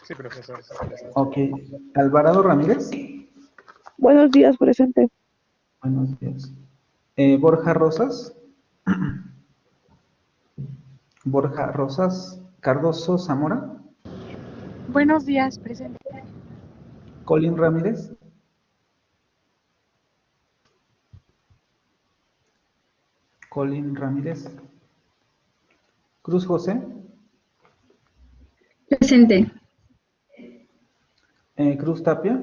Sí, profesor, sí, presente. Ok. Alvarado Ramírez. Buenos días, presente. Buenos días. Borja Rosas. Borja Rosas. Cardoso Zamora. Buenos días, presente. Colin Ramírez. Colin Ramírez. Cruz José. Presente. Cruz Tapia.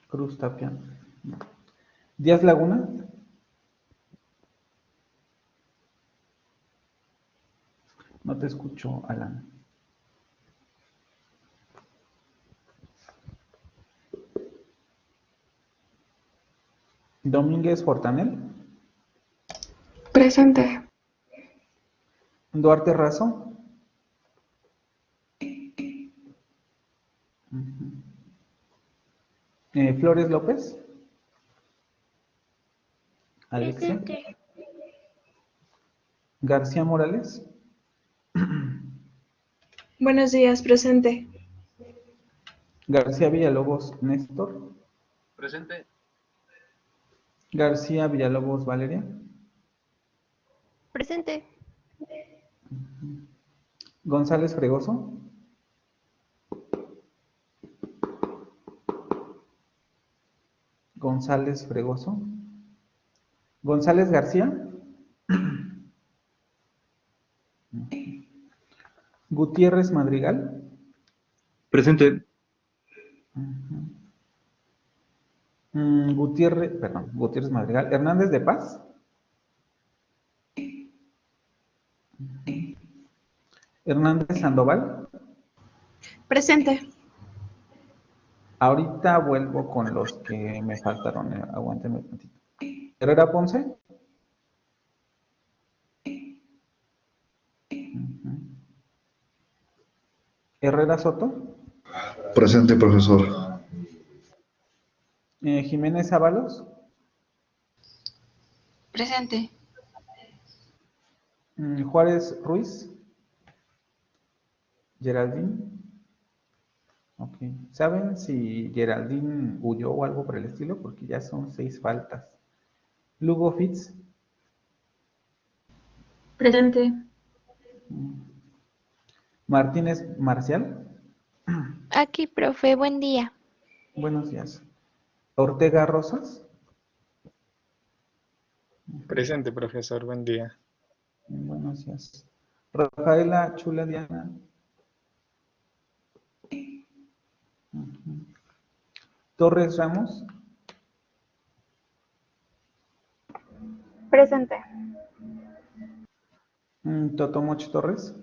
Cruz Tapia. Díaz Laguna. No te escucho, Alan. Domínguez Fortanel. Presente. Duarte Razo. Flores López. Alexia. Presente. García Morales. Buenos días, presente. García Villalobos Néstor. Presente. García Villalobos Valeria. Presente. González Fregoso. González Fregoso. González García. Gutiérrez Madrigal. Presente. Gutiérrez Madrigal. Hernández de Paz. Hernández Sandoval. Presente. Ahorita vuelvo con los que me faltaron. Aguántenme un tantito. Herrera Ponce. Herrera Soto. Presente, profesor. Jiménez Ábalos. Presente. Juárez Ruiz. Geraldine. Ok. ¿Saben si Geraldine huyó o algo por el estilo? Porque ya son 6 faltas. Lugo Fitz. Presente. Martínez Marcial. Aquí, profe, buen día. Buenos días. Ortega Rosas. Presente, profesor, buen día. Buenos días. Rafaela Chula Diana. Torres Ramos. Presente. Totomoch Torres.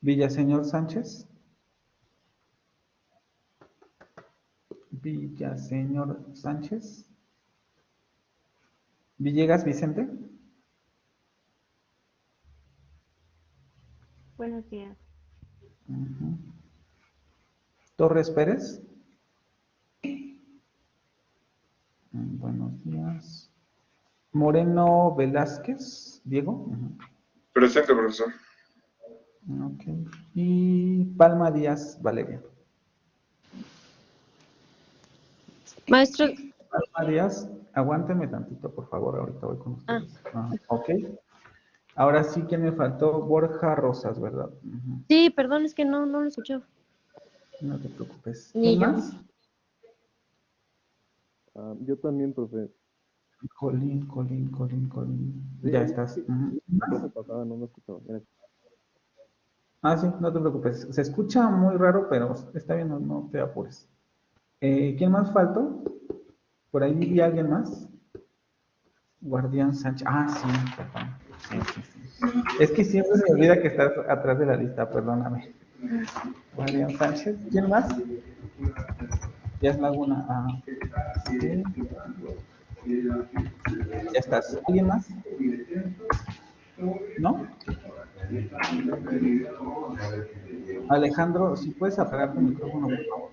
Villaseñor Sánchez. Villaseñor Sánchez. Villegas Vicente. Buenos días. Torres Pérez. Buenos días. Moreno Velázquez. Diego. Presente, profesor. Ok. Y Palma Díaz Valeria. Maestro, Palma Díaz, aguánteme tantito, por favor. Ahorita voy con ustedes. Ok. Ahora sí que me faltó Borja Rosas, ¿verdad? sí, perdón, es que no lo escuché. No te preocupes. Ni ¿Quién yo. más? Yo también, profe. Colín. Sí, Ya estás. la clase pasada no me escuchaba. Sí, no te preocupes. Se escucha muy raro, pero está bien, no te apures. ¿Quién más faltó? Por ahí vi a alguien más. Guardián Sánchez. Sí, perdón. Sí. Es que siempre se me olvida que estás atrás de la lista, perdóname. Guardián Sánchez. ¿Quién más? Díaz Laguna. Sí. Ya estás. ¿Alguien más? ¿No? Alejandro, si puedes apagar tu micrófono, por favor.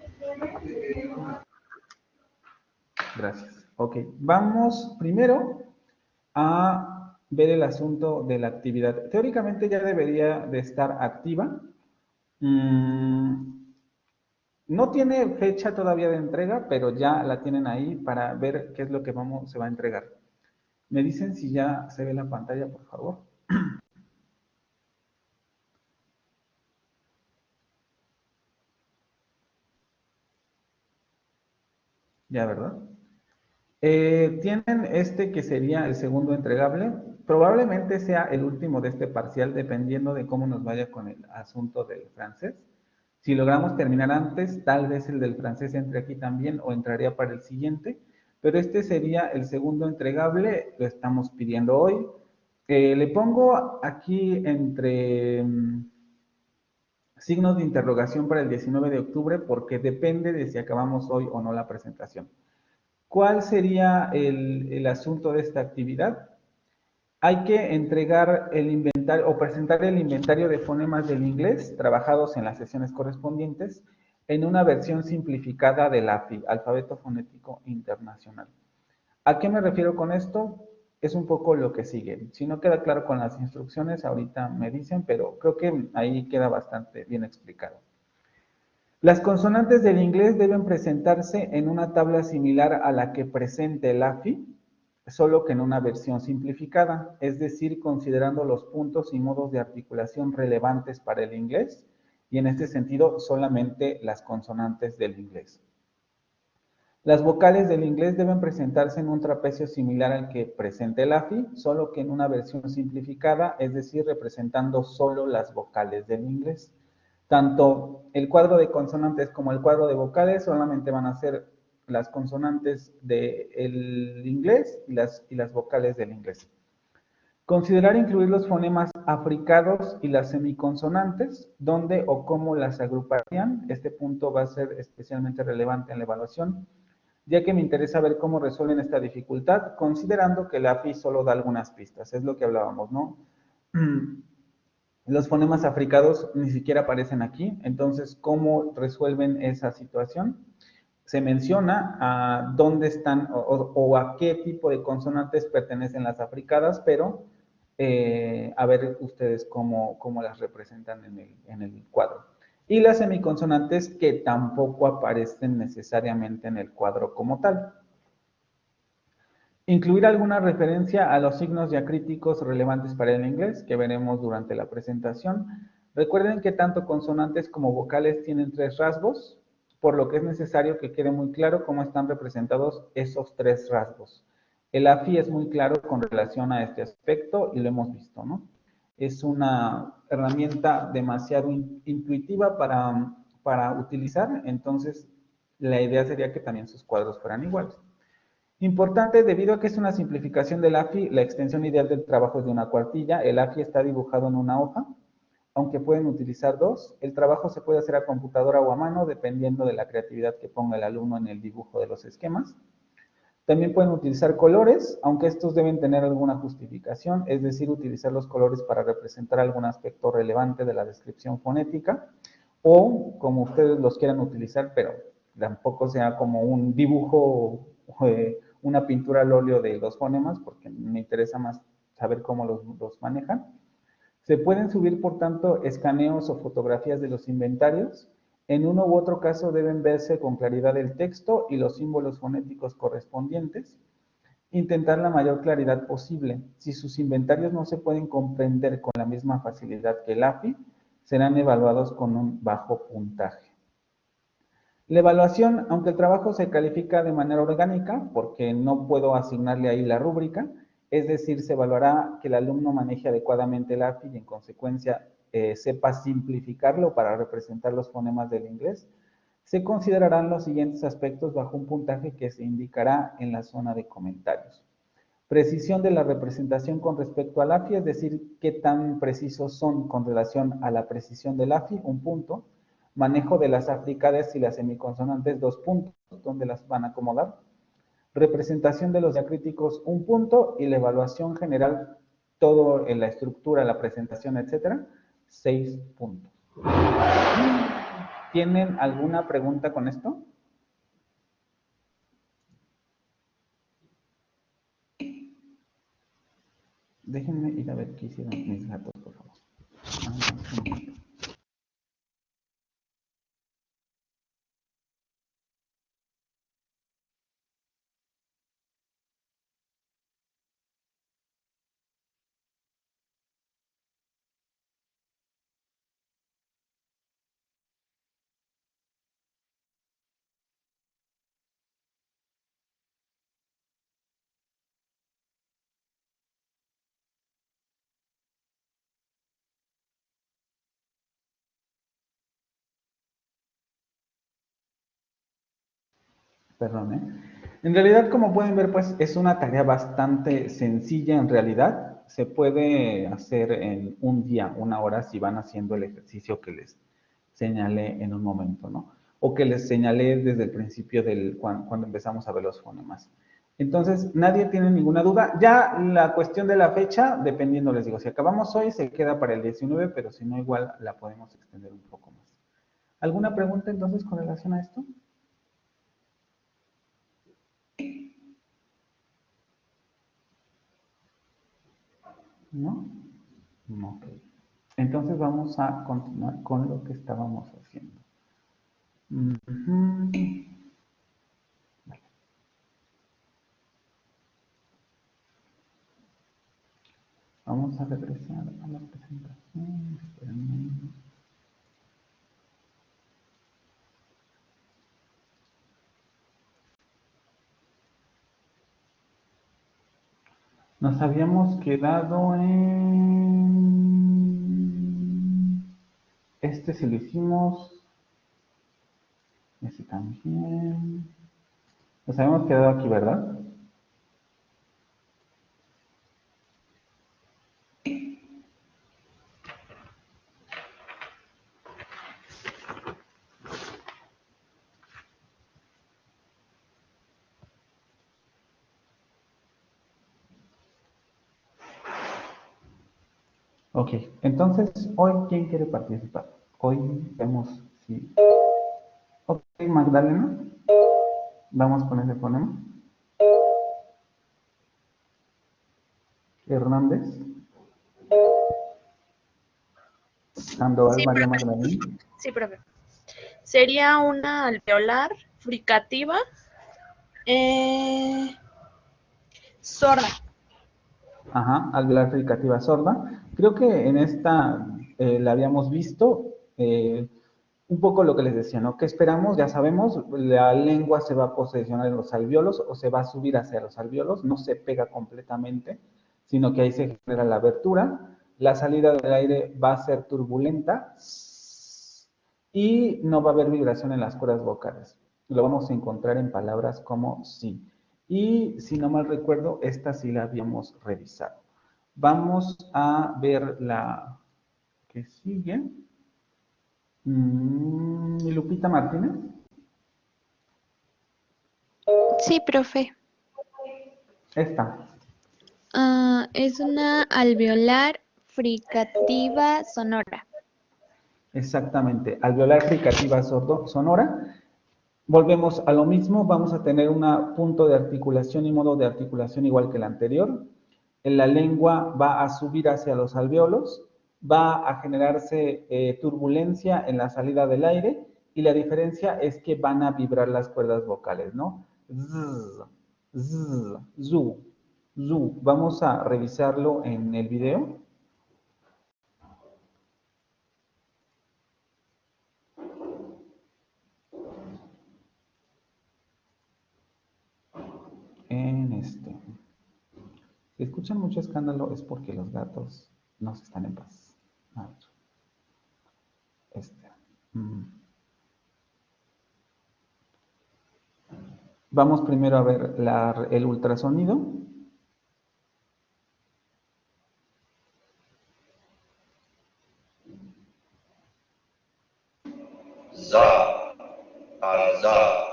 Gracias. Ok, vamos primero a ver el asunto de la actividad. Teóricamente ya debería de estar activa. No tiene fecha todavía de entrega, pero ya la tienen ahí para ver qué es lo que se va a entregar. Me dicen si ya se ve la pantalla, por favor. Ya, ¿verdad? Tienen este que sería el segundo entregable. Probablemente sea el último de este parcial, dependiendo de cómo nos vaya con el asunto del francés. Si logramos terminar antes, tal vez el del francés entre aquí también o entraría para el siguiente. Pero este sería el segundo entregable, lo estamos pidiendo hoy. Le pongo aquí entre signos de interrogación para el 19 de octubre porque depende de si acabamos hoy o no la presentación. ¿Cuál sería el asunto de esta actividad? Hay que entregar el inventario o presentar el inventario de fonemas del inglés trabajados en las sesiones correspondientes en una versión simplificada del AFI, Alfabeto Fonético Internacional. ¿A qué me refiero con esto? Es un poco lo que sigue. Si no queda claro con las instrucciones, ahorita me dicen, pero creo que ahí queda bastante bien explicado. Las consonantes del inglés deben presentarse en una tabla similar a la que presente el AFI, solo que en una versión simplificada, es decir, considerando los puntos y modos de articulación relevantes para el inglés, y en este sentido solamente las consonantes del inglés. Las vocales del inglés deben presentarse en un trapecio similar al que presenta el AFI, solo que en una versión simplificada, es decir, representando solo las vocales del inglés. Tanto el cuadro de consonantes como el cuadro de vocales solamente van a ser las consonantes del inglés y las vocales del inglés. Considerar incluir los fonemas africados y las semiconsonantes, dónde o cómo las agruparían. Este punto va a ser especialmente relevante en la evaluación, ya que me interesa ver cómo resuelven esta dificultad, considerando que el AFI solo da algunas pistas, es lo que hablábamos, ¿no? Los fonemas africados ni siquiera aparecen aquí, entonces, ¿cómo resuelven esa situación? Se menciona a dónde están o a qué tipo de consonantes pertenecen las africadas, pero a ver ustedes cómo las representan en el cuadro. Y las semiconsonantes que tampoco aparecen necesariamente en el cuadro como tal. Incluir alguna referencia a los signos diacríticos relevantes para el inglés, que veremos durante la presentación. Recuerden que tanto consonantes como vocales tienen 3 rasgos, por lo que es necesario que quede muy claro cómo están representados esos 3 rasgos. El AFI es muy claro con relación a este aspecto y lo hemos visto, ¿no? Es una herramienta demasiado intuitiva para utilizar, entonces la idea sería que también sus cuadros fueran iguales. Importante, debido a que es una simplificación del AFI, la extensión ideal del trabajo es de una cuartilla. El AFI está dibujado en una hoja, aunque pueden utilizar 2. El trabajo se puede hacer a computadora o a mano, dependiendo de la creatividad que ponga el alumno en el dibujo de los esquemas. También pueden utilizar colores, aunque estos deben tener alguna justificación, es decir, utilizar los colores para representar algún aspecto relevante de la descripción fonética, o como ustedes los quieran utilizar, pero tampoco sea como un dibujo, una pintura al óleo de los fonemas, porque me interesa más saber cómo los manejan. Se pueden subir, por tanto, escaneos o fotografías de los inventarios. En uno u otro caso deben verse con claridad el texto y los símbolos fonéticos correspondientes. Intentar la mayor claridad posible. Si sus inventarios no se pueden comprender con la misma facilidad que el AFI, serán evaluados con un bajo puntaje. La evaluación, aunque el trabajo se califica de manera orgánica, porque no puedo asignarle ahí la rúbrica, es decir, se evaluará que el alumno maneje adecuadamente el AFI y en consecuencia sepa simplificarlo para representar los fonemas del inglés. Se considerarán los siguientes aspectos bajo un puntaje que se indicará en la zona de comentarios. Precisión de la representación con respecto al AFI, es decir, qué tan precisos son con relación a la precisión del AFI, 1 punto. Manejo de las africadas y las semiconsonantes, 2 puntos, ¿dónde las van a acomodar? Representación de los diacríticos, 1 punto, y la evaluación general, todo en la estructura, la presentación, etcétera, 6 puntos. ¿Tienen alguna pregunta con esto? Déjenme ir a ver qué hicieron mis gatos, por favor. Un momento. Perdón, ¿eh? En realidad, como pueden ver, pues es una tarea bastante sencilla en realidad. Se puede hacer en un día, una hora, si van haciendo el ejercicio que les señalé en un momento, ¿no? O que les señalé desde el principio cuando empezamos a ver los fonemas. Entonces, nadie tiene ninguna duda. Ya la cuestión de la fecha, dependiendo, les digo, si acabamos hoy, se queda para el 19, pero si no, igual la podemos extender un poco más. ¿Alguna pregunta entonces con relación a esto? ¿No? Ok. Entonces vamos a continuar con lo que estábamos haciendo. Vale. Vamos a regresar a la presentación. Espérenme. Nos habíamos quedado en... Este sí lo hicimos. Este también. Nos habíamos quedado aquí, ¿verdad? Ok, entonces, hoy, ¿quién quiere participar? Hoy vemos si... Ok, Magdalena, vamos con ese fonema. Hernández. Sandoval, Sí, María profe. Magdalena. Sí, profe. Sería una alveolar fricativa sorda. Ajá, alveolar fricativa sorda. Creo que en esta la habíamos visto, un poco lo que les decía, ¿no? ¿Qué esperamos? Ya sabemos, la lengua se va a posicionar en los alvéolos o se va a subir hacia los alvéolos, no se pega completamente, sino que ahí se genera la abertura. La salida del aire va a ser turbulenta y no va a haber vibración en las cuerdas vocales. Lo vamos a encontrar en palabras como sí. Y si no mal recuerdo, esta sí la habíamos revisado. Vamos a ver la que sigue. Lupita Martínez. Sí, profe. Esta. Es una alveolar fricativa sonora. Exactamente. Alveolar fricativa sonora. Volvemos a lo mismo. Vamos a tener un punto de articulación y modo de articulación igual que el anterior. La lengua va a subir hacia los alvéolos, va a generarse turbulencia en la salida del aire y la diferencia es que van a vibrar las cuerdas vocales, ¿no? Zzz, zzz, zu, zu. Vamos a revisarlo en el video. En este. Si escuchan mucho escándalo es porque los gatos no están en paz. A ver. Este. Vamos primero a ver el ultrasonido. Za, za,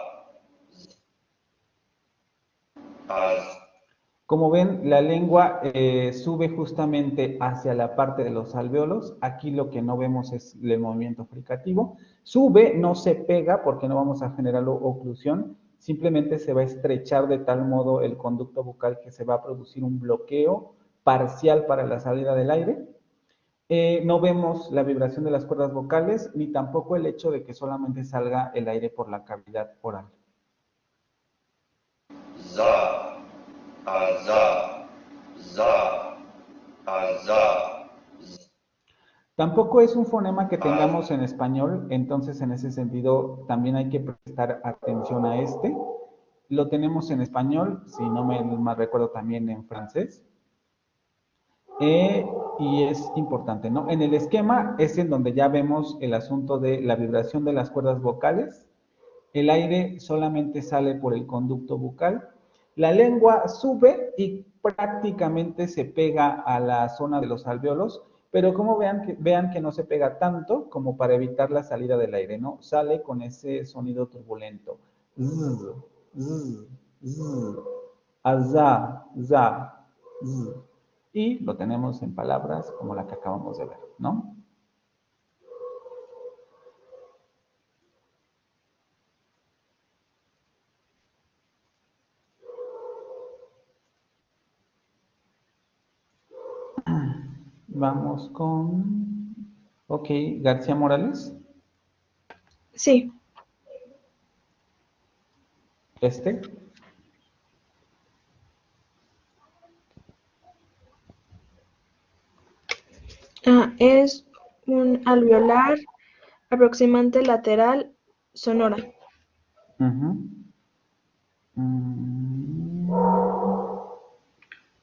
Como ven, la lengua sube justamente hacia la parte de los alvéolos. Aquí lo que no vemos es el movimiento fricativo. Sube, no se pega porque no vamos a generar oclusión. Simplemente se va a estrechar de tal modo el conducto bucal que se va a producir un bloqueo parcial para la salida del aire. No vemos la vibración de las cuerdas vocales, ni tampoco el hecho de que solamente salga el aire por la cavidad oral. za, aza, za, aza. Tampoco es un fonema que tengamos en español, entonces en ese sentido también hay que prestar atención a este. Lo tenemos en español, si no me mal recuerdo también en francés. Y es importante, ¿no? En el esquema es en donde ya vemos el asunto de la vibración de las cuerdas vocales. El aire solamente sale por el conducto bucal. La lengua sube y prácticamente se pega a la zona de los alvéolos, pero como vean que no se pega tanto como para evitar la salida del aire, ¿no? Sale con ese sonido turbulento. Zzz, zzz, zzz, azá, za, zzz. Y lo tenemos en palabras como la que acabamos de ver, ¿no? Vamos con... Ok, García Morales. Sí. Este. Es un alveolar aproximante lateral sonora.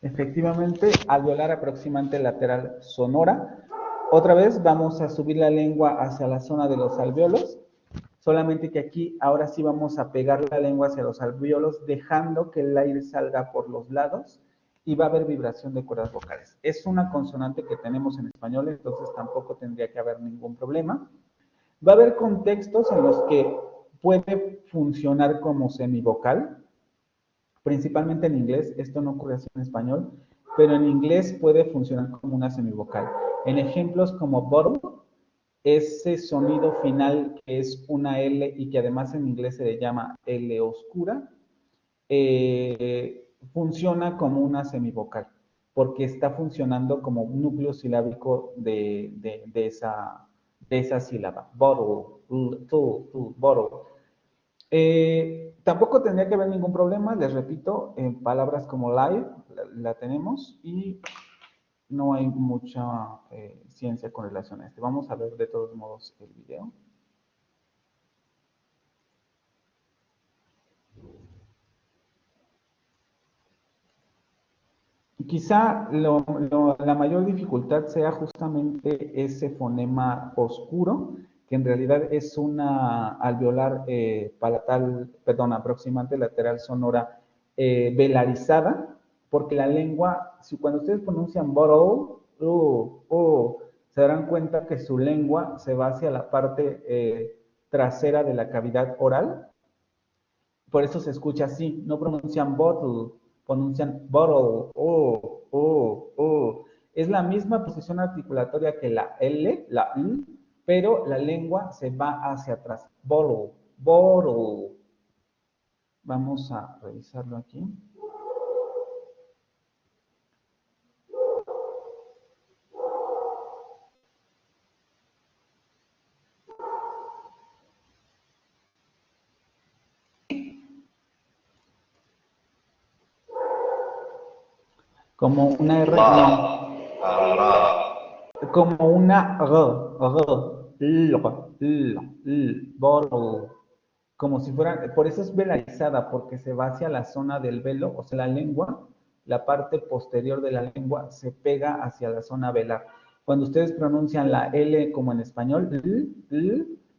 Efectivamente, alveolar aproximante lateral sonora. Otra vez vamos a subir la lengua hacia la zona de los alvéolos, solamente que aquí ahora sí vamos a pegar la lengua hacia los alvéolos, dejando que el aire salga por los lados y va a haber vibración de cuerdas vocales. Es una consonante que tenemos en español, entonces tampoco tendría que haber ningún problema. Va a haber contextos en los que puede funcionar como semivocal, principalmente en inglés. Esto no ocurre así en español, pero en inglés puede funcionar como una semivocal. En ejemplos como bottle, ese sonido final que es una L y que además en inglés se le llama L oscura, funciona como una semivocal, porque está funcionando como un núcleo silábico de esa sílaba. Bottle, bottle. Tampoco tendría que haber ningún problema, les repito, en palabras como live la tenemos y no hay mucha ciencia con relación a este. Vamos a ver de todos modos el video. Quizá la mayor dificultad sea justamente ese fonema oscuro, que en realidad es una alveolar palatal, perdón, aproximante lateral sonora velarizada, porque la lengua, cuando ustedes pronuncian bottle, se darán cuenta que su lengua se va hacia la parte trasera de la cavidad oral. Por eso se escucha así, no pronuncian bottle, pronuncian bottle, Es la misma posición articulatoria que la L, la L, pero la lengua se va hacia atrás. Bottle, bottle. Vamos a revisarlo aquí. Como una R, no. Como una bottle. Como si fuera, por eso es velarizada, porque se va hacia la zona del velo, o sea, la lengua, la parte posterior de la lengua se pega hacia la zona velar. Cuando ustedes pronuncian la L como en español,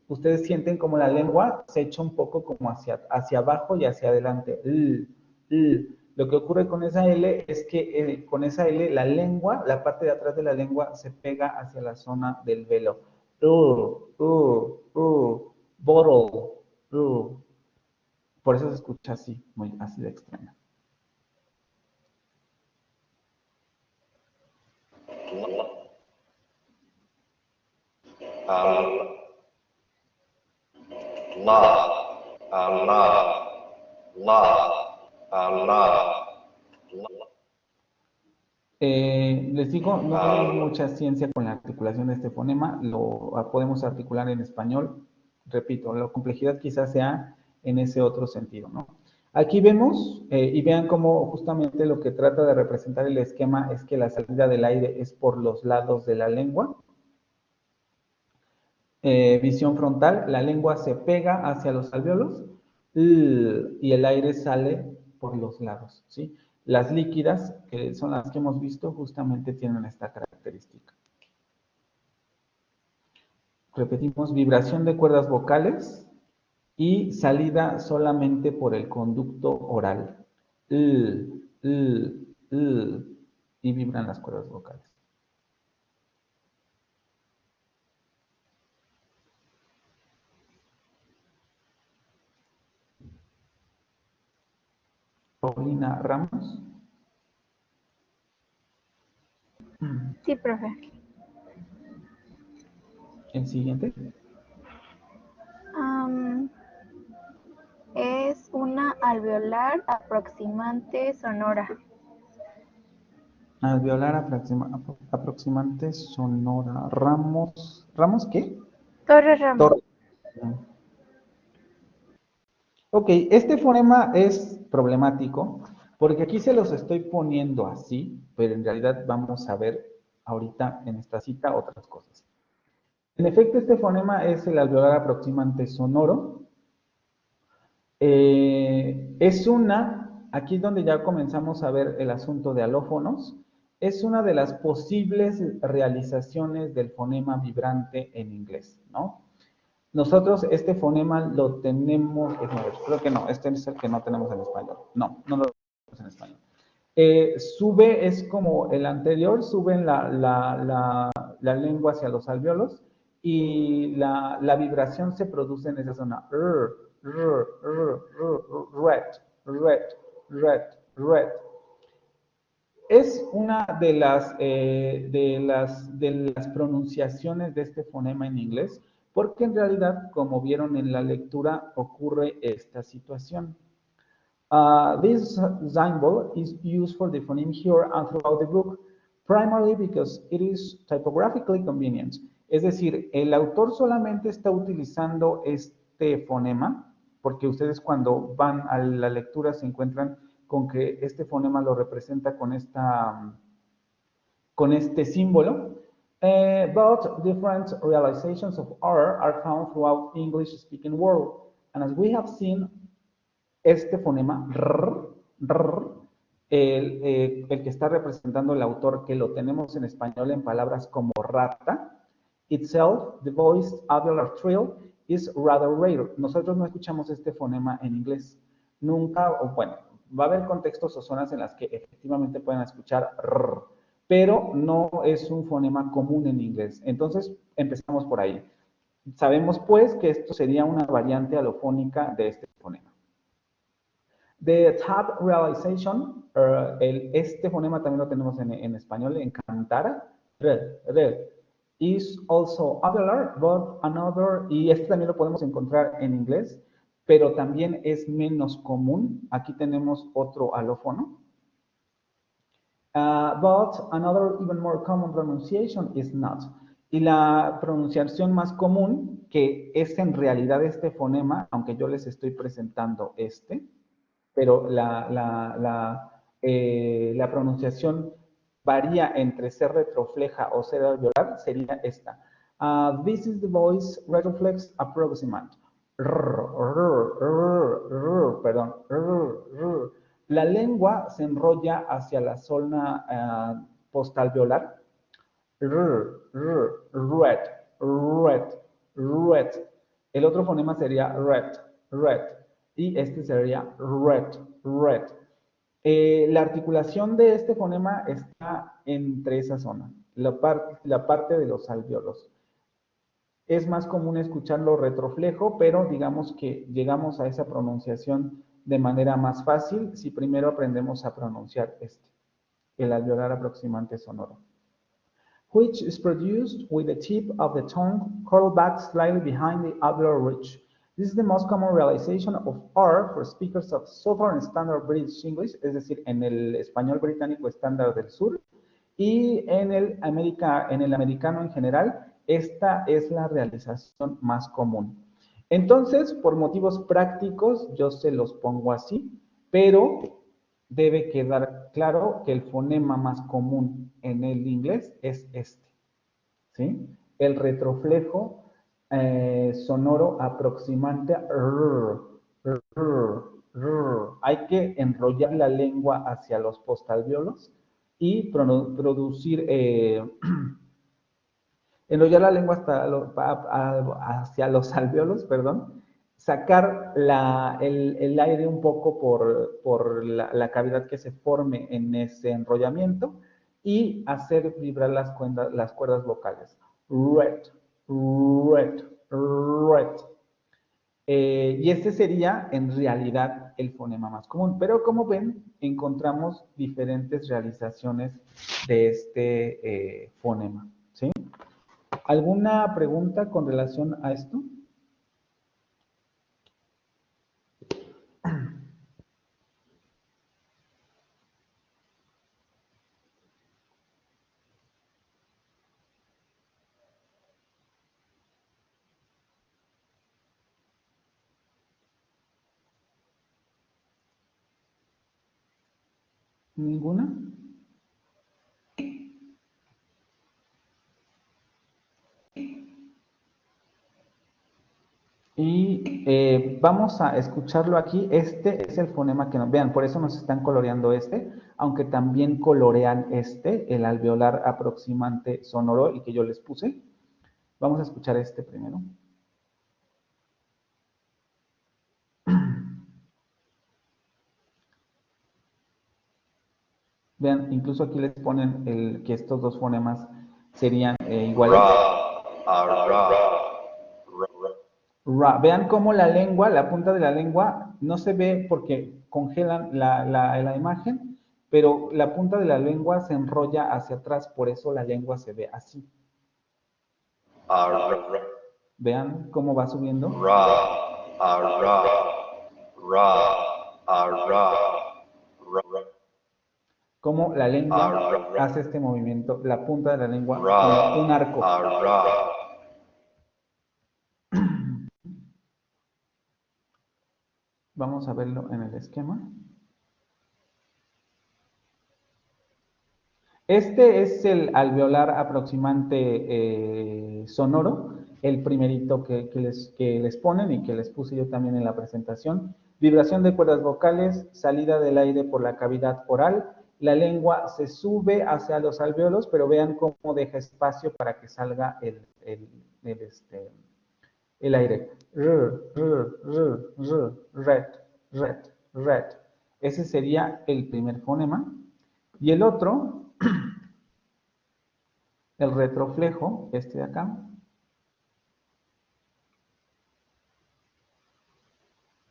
ustedes sienten como la lengua se echa un poco como hacia abajo y hacia adelante. Lo que ocurre con esa L es que con esa L la lengua, la parte de atrás de la lengua se pega hacia la zona del velo. Bottle. Por eso se escucha así, muy así de extraño. Les digo, no hay mucha ciencia con la articulación de este fonema, lo podemos articular en español. Repito, la complejidad quizás sea en ese otro sentido, ¿no? Aquí vemos, y vean cómo justamente lo que trata de representar el esquema es que la salida del aire es por los lados de la lengua. Visión frontal, la lengua se pega hacia los alvéolos y el aire sale por los lados, ¿sí? Las líquidas, que son las que hemos visto, justamente tienen esta característica. Repetimos, vibración de cuerdas vocales y salida solamente por el conducto oral. Y vibran las cuerdas vocales. Paulina Ramos. Sí, profe. El siguiente. Es una alveolar aproximante sonora. Alveolar aproximante sonora. Ramos. ¿Ramos qué? Torres Ramos. Torres. Ok, este fonema es problemático porque aquí se los estoy poniendo así, pero en realidad vamos a ver ahorita en esta cita otras cosas. En efecto, este fonema es el alveolar aproximante sonoro. Aquí es donde ya comenzamos a ver el asunto de alófonos, es una de las posibles realizaciones del fonema vibrante en inglés, ¿no? Nosotros este fonema lo tenemos, creo que no, este es el que no tenemos en español. No lo tenemos en español. Sube, es como el anterior, suben la lengua hacia los alvéolos y la vibración se produce en esa zona. Red. Es una de las pronunciaciones de este fonema en inglés, porque en realidad, como vieron en la lectura, ocurre esta situación. This symbol is used for the phoneme here and throughout the book, primarily because it is typographically convenient. Es decir, el autor solamente está utilizando este fonema, porque ustedes cuando van a la lectura se encuentran con que este fonema lo representa con este símbolo. But different realizations of R are found throughout English-speaking world. And as we have seen, este fonema, el que está representando el autor, que lo tenemos en español en palabras como rata, itself, the voiced alveolar trill, is rather rare. Nosotros no escuchamos este fonema en inglés. Nunca, o bueno, va a haber contextos o zonas en las que efectivamente pueden escuchar r, pero no es un fonema común en inglés. Entonces, empezamos por ahí. Sabemos, pues, que esto sería una variante alofónica de este fonema. The tab realization, este fonema también lo tenemos en español, en cantar, is also alveolar, but another, y este también lo podemos encontrar en inglés, pero también es menos común. Aquí tenemos otro alófono. But another even more common pronunciation is not. Y la pronunciación más común, que es en realidad este fonema, aunque yo les estoy presentando pero la pronunciación varía entre ser retrofleja o ser alveolar, sería esta. This is the voice retroflex approximant. Perdón. La lengua se enrolla hacia la zona postalveolar. Red. El otro fonema sería red. Y este sería red. La articulación de este fonema está entre esa zona, la parte de los alvéolos. Es más común escucharlo retroflejo, pero digamos que llegamos a esa pronunciación de manera más fácil si primero aprendemos a pronunciar el alveolar aproximante sonoro. Which is produced with the tip of the tongue curled back slightly behind the alveolar ridge. This is the most common realization of R for speakers of Southern Standard British English, es decir, en el español británico estándar del sur, Y en el americano en general, esta es la realización más común. Entonces, por motivos prácticos, yo se los pongo así, pero debe quedar claro que el fonema más común en el inglés es este, ¿sí? El retroflejo sonoro aproximante. Hay que enrollar la lengua hacia los postalveolos y producir, enrollar la lengua hacia los alveolos, perdón, sacar el aire un poco por la cavidad que se forme en ese enrollamiento y hacer vibrar las cuerdas vocales. Red, red, red. Y este sería en realidad el fonema más común. Pero como ven, encontramos diferentes realizaciones de este fonema, ¿sí? ¿Alguna pregunta con relación a esto? ¿Ninguna? Y vamos a escucharlo aquí. Este es el fonema que nos vean, por eso nos están coloreando este, aunque también colorean este, el alveolar aproximante sonoro, y que yo les puse. Vamos a escuchar este primero. Vean, incluso aquí les ponen que estos dos fonemas serían iguales. Vean cómo la lengua, la punta de la lengua, no se ve porque congelan la imagen, pero la punta de la lengua se enrolla hacia atrás, por eso la lengua se ve así. Vean cómo va subiendo. Cómo la lengua hace este movimiento, la punta de la lengua como un arco. Vamos a verlo en el esquema. Este es el alveolar aproximante sonoro, el primerito que les ponen y que les puse yo también en la presentación. Vibración de cuerdas vocales, salida del aire por la cavidad oral. La lengua se sube hacia los alveolos, pero vean cómo deja espacio para que salga el aire. Red, red, red. Ese sería el primer fonema. Y el otro, el retroflejo, este de acá.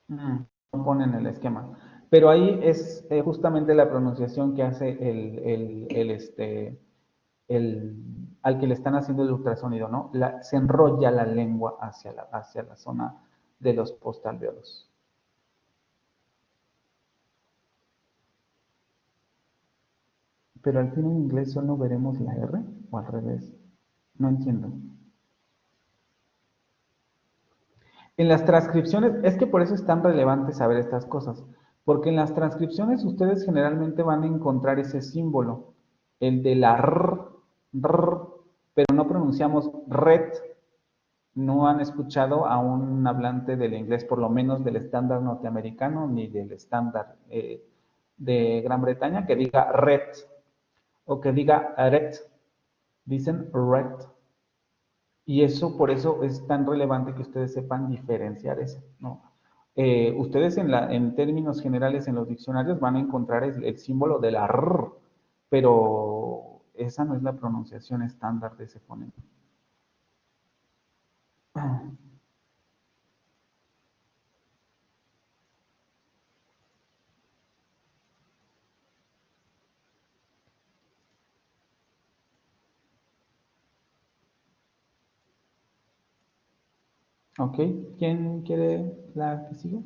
No ponen el esquema. Pero ahí es justamente la pronunciación que hace al que le están haciendo el ultrasonido, ¿no? Se enrolla la lengua hacia la zona de los postalveolos. Pero al fin en inglés solo veremos la R, o al revés. No entiendo. En las transcripciones, es que por eso es tan relevante saber estas cosas, porque en las transcripciones ustedes generalmente van a encontrar ese símbolo, el de la R, pero no pronunciamos red. No han escuchado a un hablante del inglés, por lo menos del estándar norteamericano, ni del estándar de Gran Bretaña, que diga red, o que diga red. Dicen red. Y eso, por eso es tan relevante que ustedes sepan diferenciar eso, ¿no? Ustedes en términos generales en los diccionarios van a encontrar el símbolo de la R, pero esa no es la pronunciación estándar de ese fonema. Ok, ¿quién quiere la que sigue?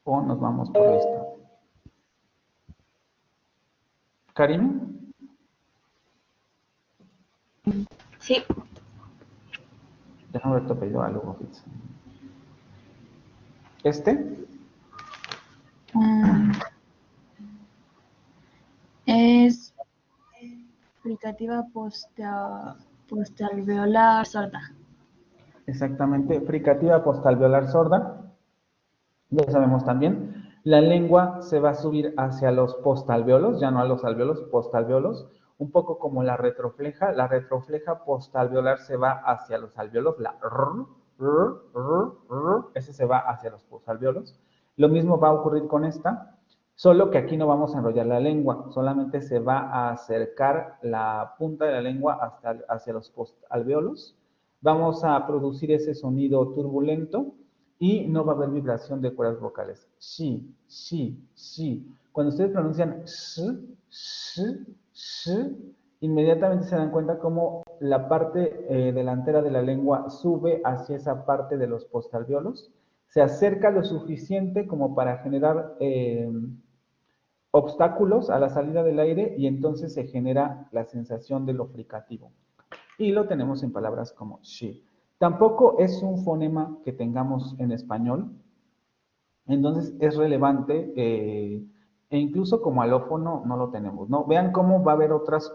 O nos vamos por lista. ¿Karime? Sí. Déjame ver tu apellido, Lugo Fitz. ¿Este? Es fricativa postalveolar sorda. Exactamente, fricativa postalveolar sorda. Ya sabemos también, la lengua se va a subir hacia los postalveolos, ya no a los alveolos, postalveolos, un poco como la retrofleja postalveolar se va hacia los alveolos, la ese se va hacia los postalveolos. Lo mismo va a ocurrir con esta, solo que aquí no vamos a enrollar la lengua, solamente se va a acercar la punta de la lengua hacia los postalveolos. Vamos a producir ese sonido turbulento y no va a haber vibración de cuerdas vocales. Sí, sí, sí. Cuando ustedes pronuncian inmediatamente se dan cuenta cómo la parte delantera de la lengua sube hacia esa parte de los postalveolos, se acerca lo suficiente como para generar obstáculos a la salida del aire y entonces se genera la sensación de lo fricativo. Y lo tenemos en palabras como she. Tampoco es un fonema que tengamos en español, entonces es relevante e incluso como alófono no lo tenemos, ¿no? Vean cómo va a haber otras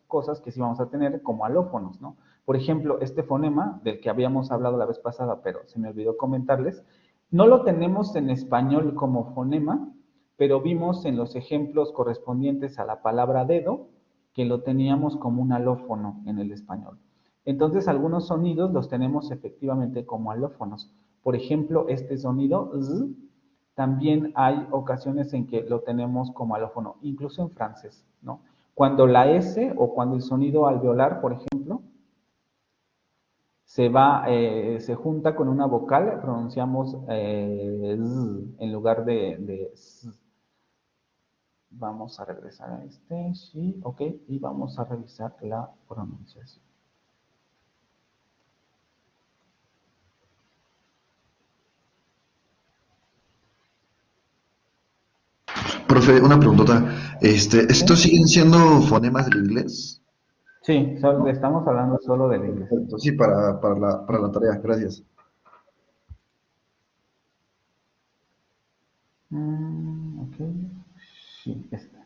cosas que sí vamos a tener como alófonos, ¿no? Por ejemplo, este fonema del que habíamos hablado la vez pasada, pero se me olvidó comentarles, no lo tenemos en español como fonema, pero vimos en los ejemplos correspondientes a la palabra dedo que lo teníamos como un alófono en el español. Entonces, algunos sonidos los tenemos efectivamente como alófonos. Por ejemplo, este sonido z, también hay ocasiones en que lo tenemos como alófono, incluso en francés, ¿no? Cuando la S o cuando el sonido alveolar, por ejemplo, se junta con una vocal, pronunciamos z en lugar de s. Vamos a regresar a este, sí, ok, y vamos a revisar la pronunciación. Profe, una preguntota. ¿Estos siguen siendo fonemas del inglés? Sí, estamos hablando solo del inglés. Perfecto, sí, para la tarea, gracias. Ok, sí, está.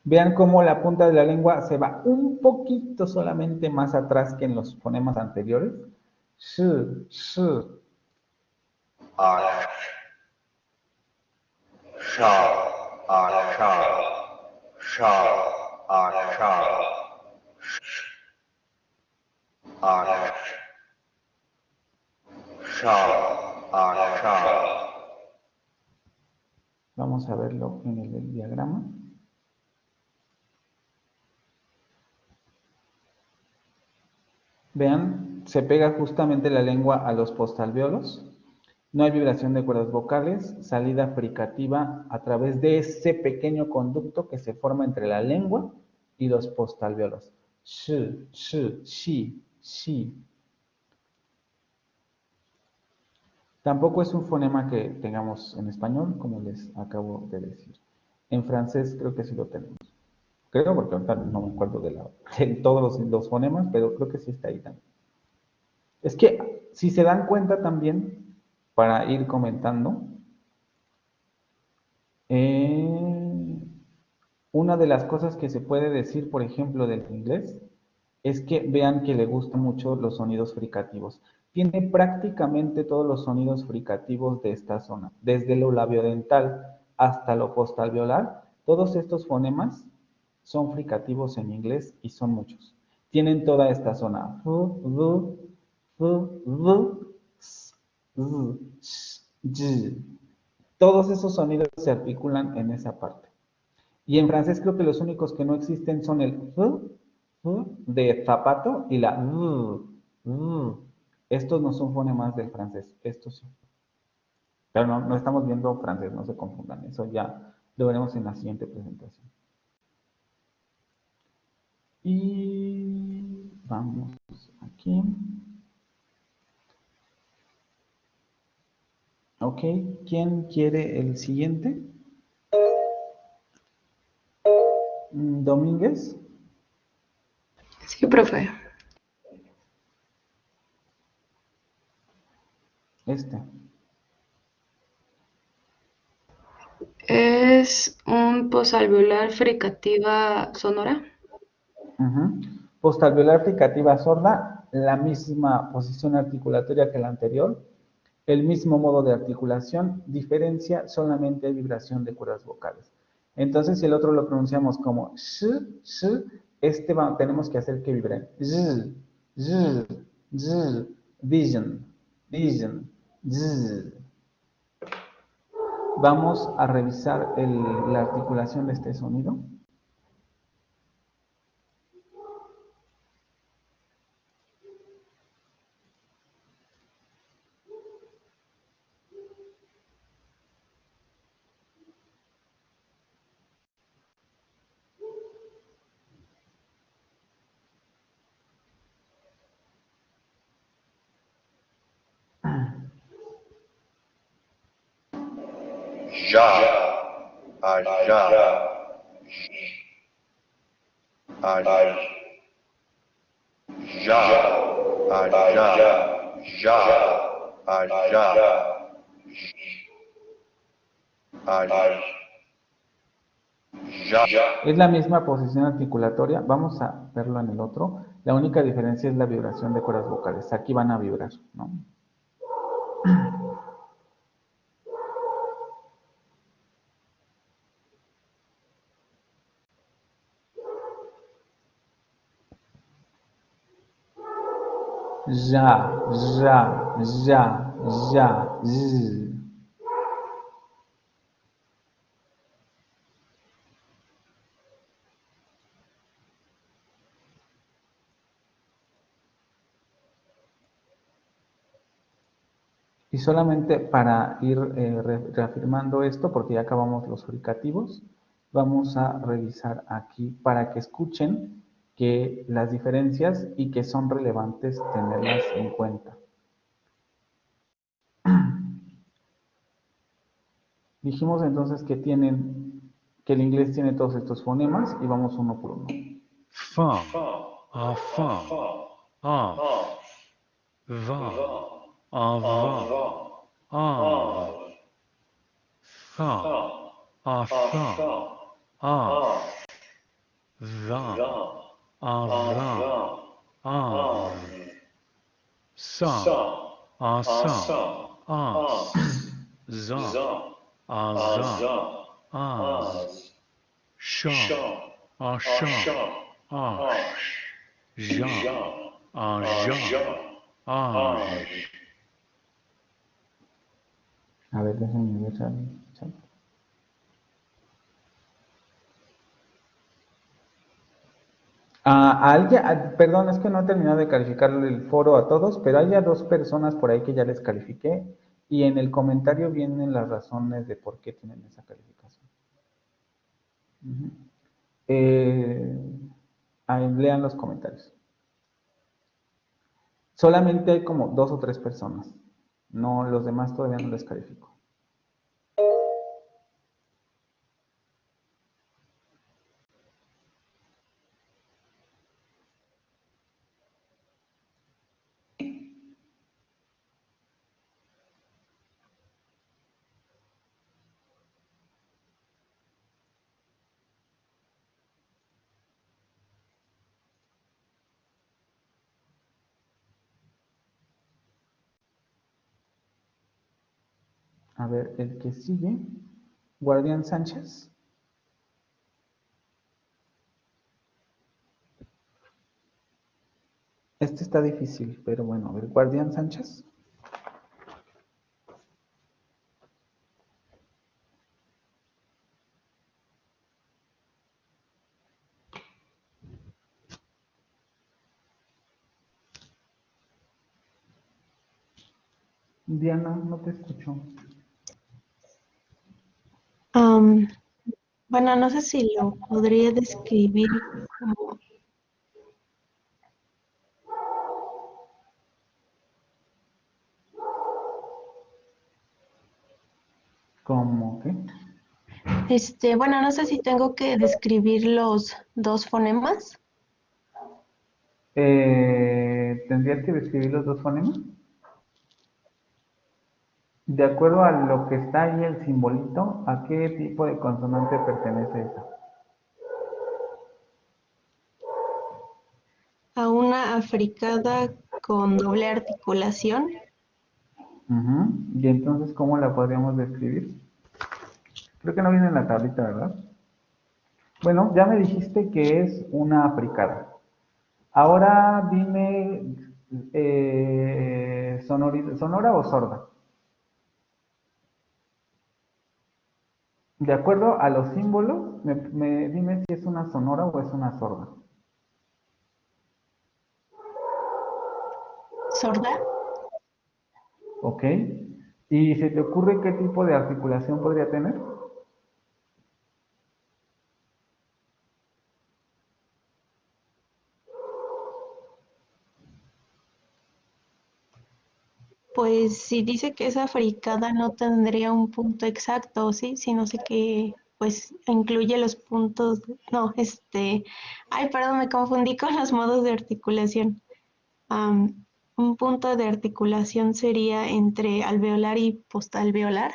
Vean cómo la punta de la lengua se va un poquito solamente más atrás que en los fonemas anteriores. Sh, sh. Vamos a verlo en el diagrama. Vean, se pega justamente la lengua a los postalveolos. No hay vibración de cuerdas vocales, salida fricativa a través de ese pequeño conducto que se forma entre la lengua y los postalveolos. Sh, sh, shi, shi. Tampoco es un fonema que tengamos en español, como les acabo de decir. En francés creo que sí lo tenemos. Creo, porque ahorita no me acuerdo de todos los fonemas, pero creo que sí está ahí también. Es que, si se dan cuenta también, para ir comentando, una de las cosas que se puede decir, por ejemplo, del inglés, es que vean que le gustan mucho los sonidos fricativos. Tiene prácticamente todos los sonidos fricativos de esta zona, desde lo labiodental hasta lo postalveolar. Todos estos fonemas son fricativos en inglés y son muchos. Tienen toda esta zona. Todos esos sonidos se articulan en esa parte. Y en francés creo que los únicos que no existen son el de zapato y la estos no son fonemas del francés, estos sí. Pero no estamos viendo francés, no se confundan, eso ya lo veremos en la siguiente presentación. Y vamos aquí. Ok, ¿quién quiere el siguiente? Domínguez. Sí, profe. Este. ¿Es un posalveolar fricativa sonora? Postalveolar fricativa sorda, la misma posición articulatoria que la anterior, el mismo modo de articulación, diferencia solamente vibración de cuerdas vocales. Entonces, si el otro lo pronunciamos como sh, sh, tenemos que hacer que vibre. Z, z, z, vision, vision, z. Vamos a revisar la articulación de este sonido. Ya, allá, allá, ya, allá, ya, allá, allá, ya. Es la misma posición articulatoria, vamos a verlo en el otro. La única diferencia es la vibración de cuerdas vocales. Aquí van a vibrar, ¿no? Ya, ya, ya, ya, z. Y solamente para ir reafirmando esto, porque ya acabamos los fricativos, vamos a revisar aquí para que escuchen que las diferencias y que son relevantes tenerlas en cuenta. Dijimos entonces que el inglés tiene todos estos fonemas y vamos uno por uno. Fa, a fa, a, va, a va, a, fa, a fa, a, va, a va, a, sa, a sa, a, za, a za, a, sha, a sha, a, ja, a ja, a. A ver, déjenme ver. Perdón, es que no he terminado de calificar el foro a todos, pero hay ya 2 personas por ahí que ya les califiqué y en el comentario vienen las razones de por qué tienen esa calificación. Ahí, lean los comentarios. Solamente hay como 2 o 3 personas. No, los demás todavía no les califico. A ver, el que sigue, Guardián Sánchez. Este está difícil, pero bueno, a ver, Guardián Sánchez. Diana, no te escucho. Bueno, no sé si lo podría describir como ¿Cómo qué? Bueno, no sé si tengo que describir los dos fonemas. ¿Tendrías que describir los dos fonemas? De acuerdo a lo que está ahí el simbolito, ¿a qué tipo de consonante pertenece esa? A una africada con doble articulación. Ujú. Y entonces, ¿cómo la podríamos describir? Creo que no viene en la tablita, ¿verdad? Bueno, ya me dijiste que es una africada. Ahora dime, ¿sonora o sorda? De acuerdo a los símbolos, dime si es una sonora o es una sorda. ¿Sorda? ¿Ok? ¿Y se te ocurre qué tipo de articulación podría tener? Pues si dice que es africada no tendría un punto exacto, ¿sí? Si no sé qué, pues incluye los puntos, no, ay, perdón, me confundí con los modos de articulación. Un punto de articulación sería entre alveolar y postalveolar.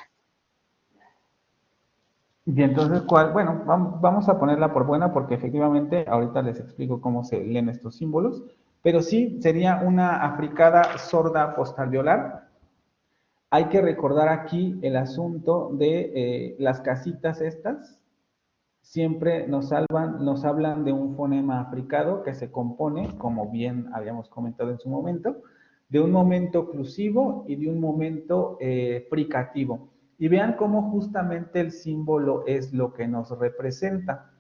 Y entonces, ¿cuál? Bueno, vamos a ponerla por buena porque efectivamente ahorita les explico cómo se leen estos símbolos, pero sí sería una africada sorda postalveolar. Hay que recordar aquí el asunto de las casitas estas, siempre nos hablan de un fonema africado que se compone, como bien habíamos comentado en su momento, de un momento oclusivo y de un momento fricativo. Y vean cómo justamente el símbolo es lo que nos representa.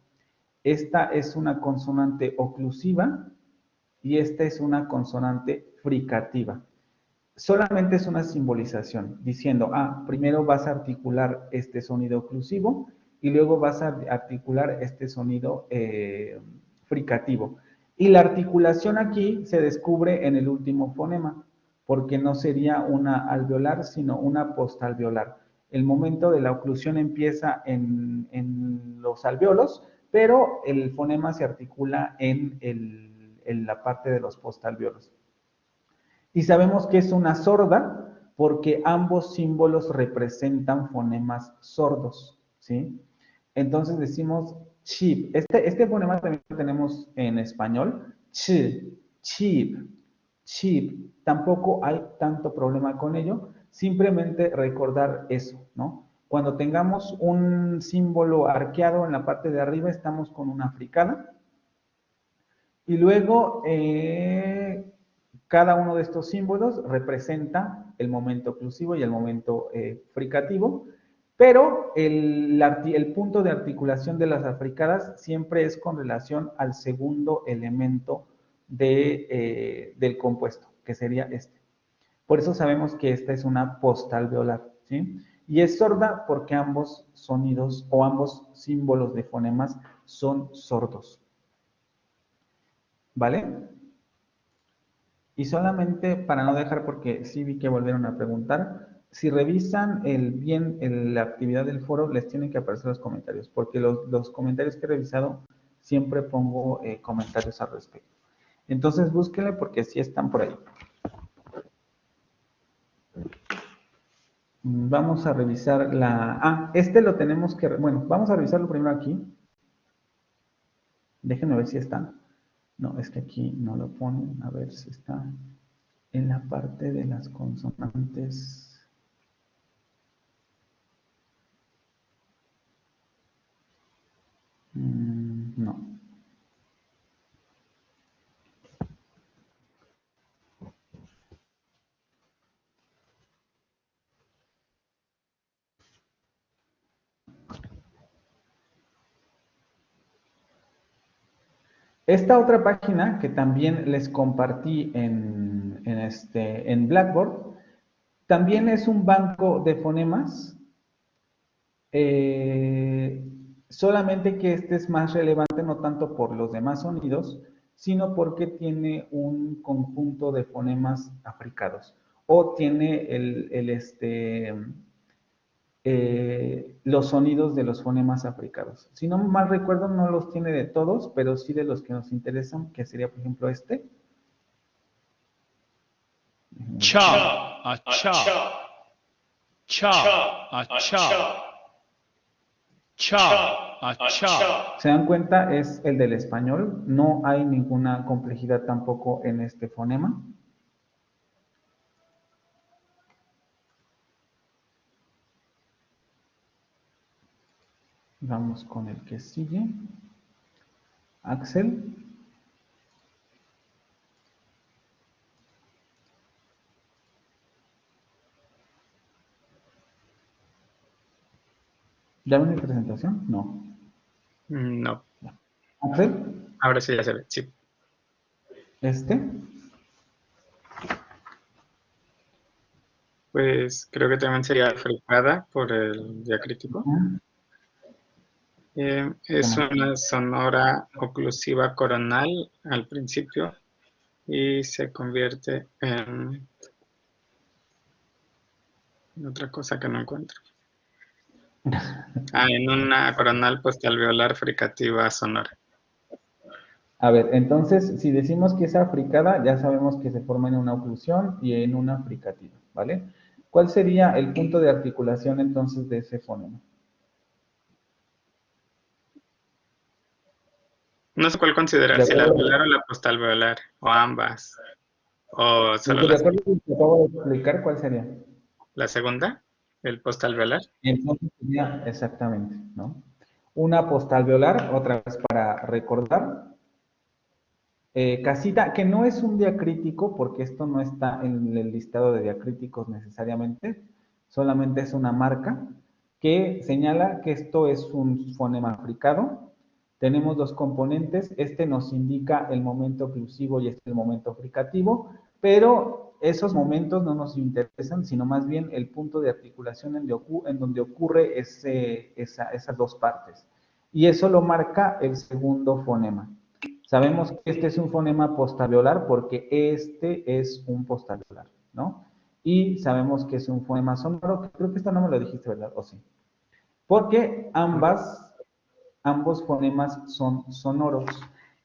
Esta es una consonante oclusiva y esta es una consonante fricativa. Solamente es una simbolización, diciendo, primero vas a articular este sonido oclusivo y luego vas a articular este sonido fricativo. Y la articulación aquí se descubre en el último fonema, porque no sería una alveolar, sino una postalveolar. El momento de la oclusión empieza en los alveolos, pero el fonema se articula en la parte de los postalveolos. Y sabemos que es una sorda porque ambos símbolos representan fonemas sordos, ¿sí? Entonces decimos chip. Este fonema también lo tenemos en español. Ch, chip, chip. Tampoco hay tanto problema con ello. Simplemente recordar eso, ¿no? Cuando tengamos un símbolo arqueado en la parte de arriba, estamos con una fricada. Y luego, cada uno de estos símbolos representa el momento oclusivo y el momento fricativo, pero el punto de articulación de las africadas siempre es con relación al segundo elemento del compuesto, que sería este. Por eso sabemos que esta es una postalveolar, ¿sí? Y es sorda porque ambos sonidos o ambos símbolos de fonemas son sordos. ¿Vale? Y solamente para no dejar, porque sí vi que volvieron a preguntar, si revisan bien la actividad del foro, les tienen que aparecer los comentarios, porque los comentarios que he revisado siempre pongo comentarios al respecto. Entonces búsquenle porque sí están por ahí. Vamos a revisar lo tenemos que, bueno, vamos a revisarlo primero aquí. Déjenme ver si están. No, es que aquí no lo ponen. A ver si está en la parte de las consonantes. No. Esta otra página que también les compartí en Blackboard, también es un banco de fonemas, solamente que este es más relevante no tanto por los demás sonidos, sino porque tiene un conjunto de fonemas africados, o tiene los sonidos de los fonemas africanos. Si no mal recuerdo, no los tiene de todos, pero sí de los que nos interesan, que sería, por ejemplo, este. Cha, a cha. Cha, a cha. Cha, a cha. ¿Se dan cuenta? Es el del español. No hay ninguna complejidad tampoco en este fonema. Vamos con el que sigue. Axel. ¿Ya ven mi presentación? No. No. ¿Axel? Ahora sí ya se ve, sí. ¿Este? Pues creo que también sería fricada por el diacrítico. Es una sonora oclusiva coronal al principio y se convierte en otra cosa que no encuentro. En una coronal postalveolar fricativa sonora. A ver, entonces, si decimos que es africada, ya sabemos que se forma en una oclusión y en una fricativa, ¿vale? ¿Cuál sería el punto de articulación entonces de ese fonema? No sé cuál considerar, si la alveolar o la postalveolar, o ambas, o solo ¿De acuerdo con lo que acabo de explicar, cuál sería? ¿La segunda? ¿El postalveolar? Entonces sería exactamente, ¿no? Una postalveolar, otra vez para recordar. Casita, que no es un diacrítico, porque esto no está en el listado de diacríticos necesariamente, solamente es una marca que señala que esto es un fonema fricado. Tenemos dos componentes, este nos indica el momento oclusivo y este el momento fricativo, pero esos momentos no nos interesan, sino más bien el punto de articulación en donde ocurre esas dos partes. Y eso lo marca el segundo fonema. Sabemos que este es un fonema postalveolar porque este es un postalveolar, ¿no? Y sabemos que es un fonema sonoro, creo que esto no me lo dijiste, ¿verdad? ¿O sí? Porque ambos fonemas son sonoros.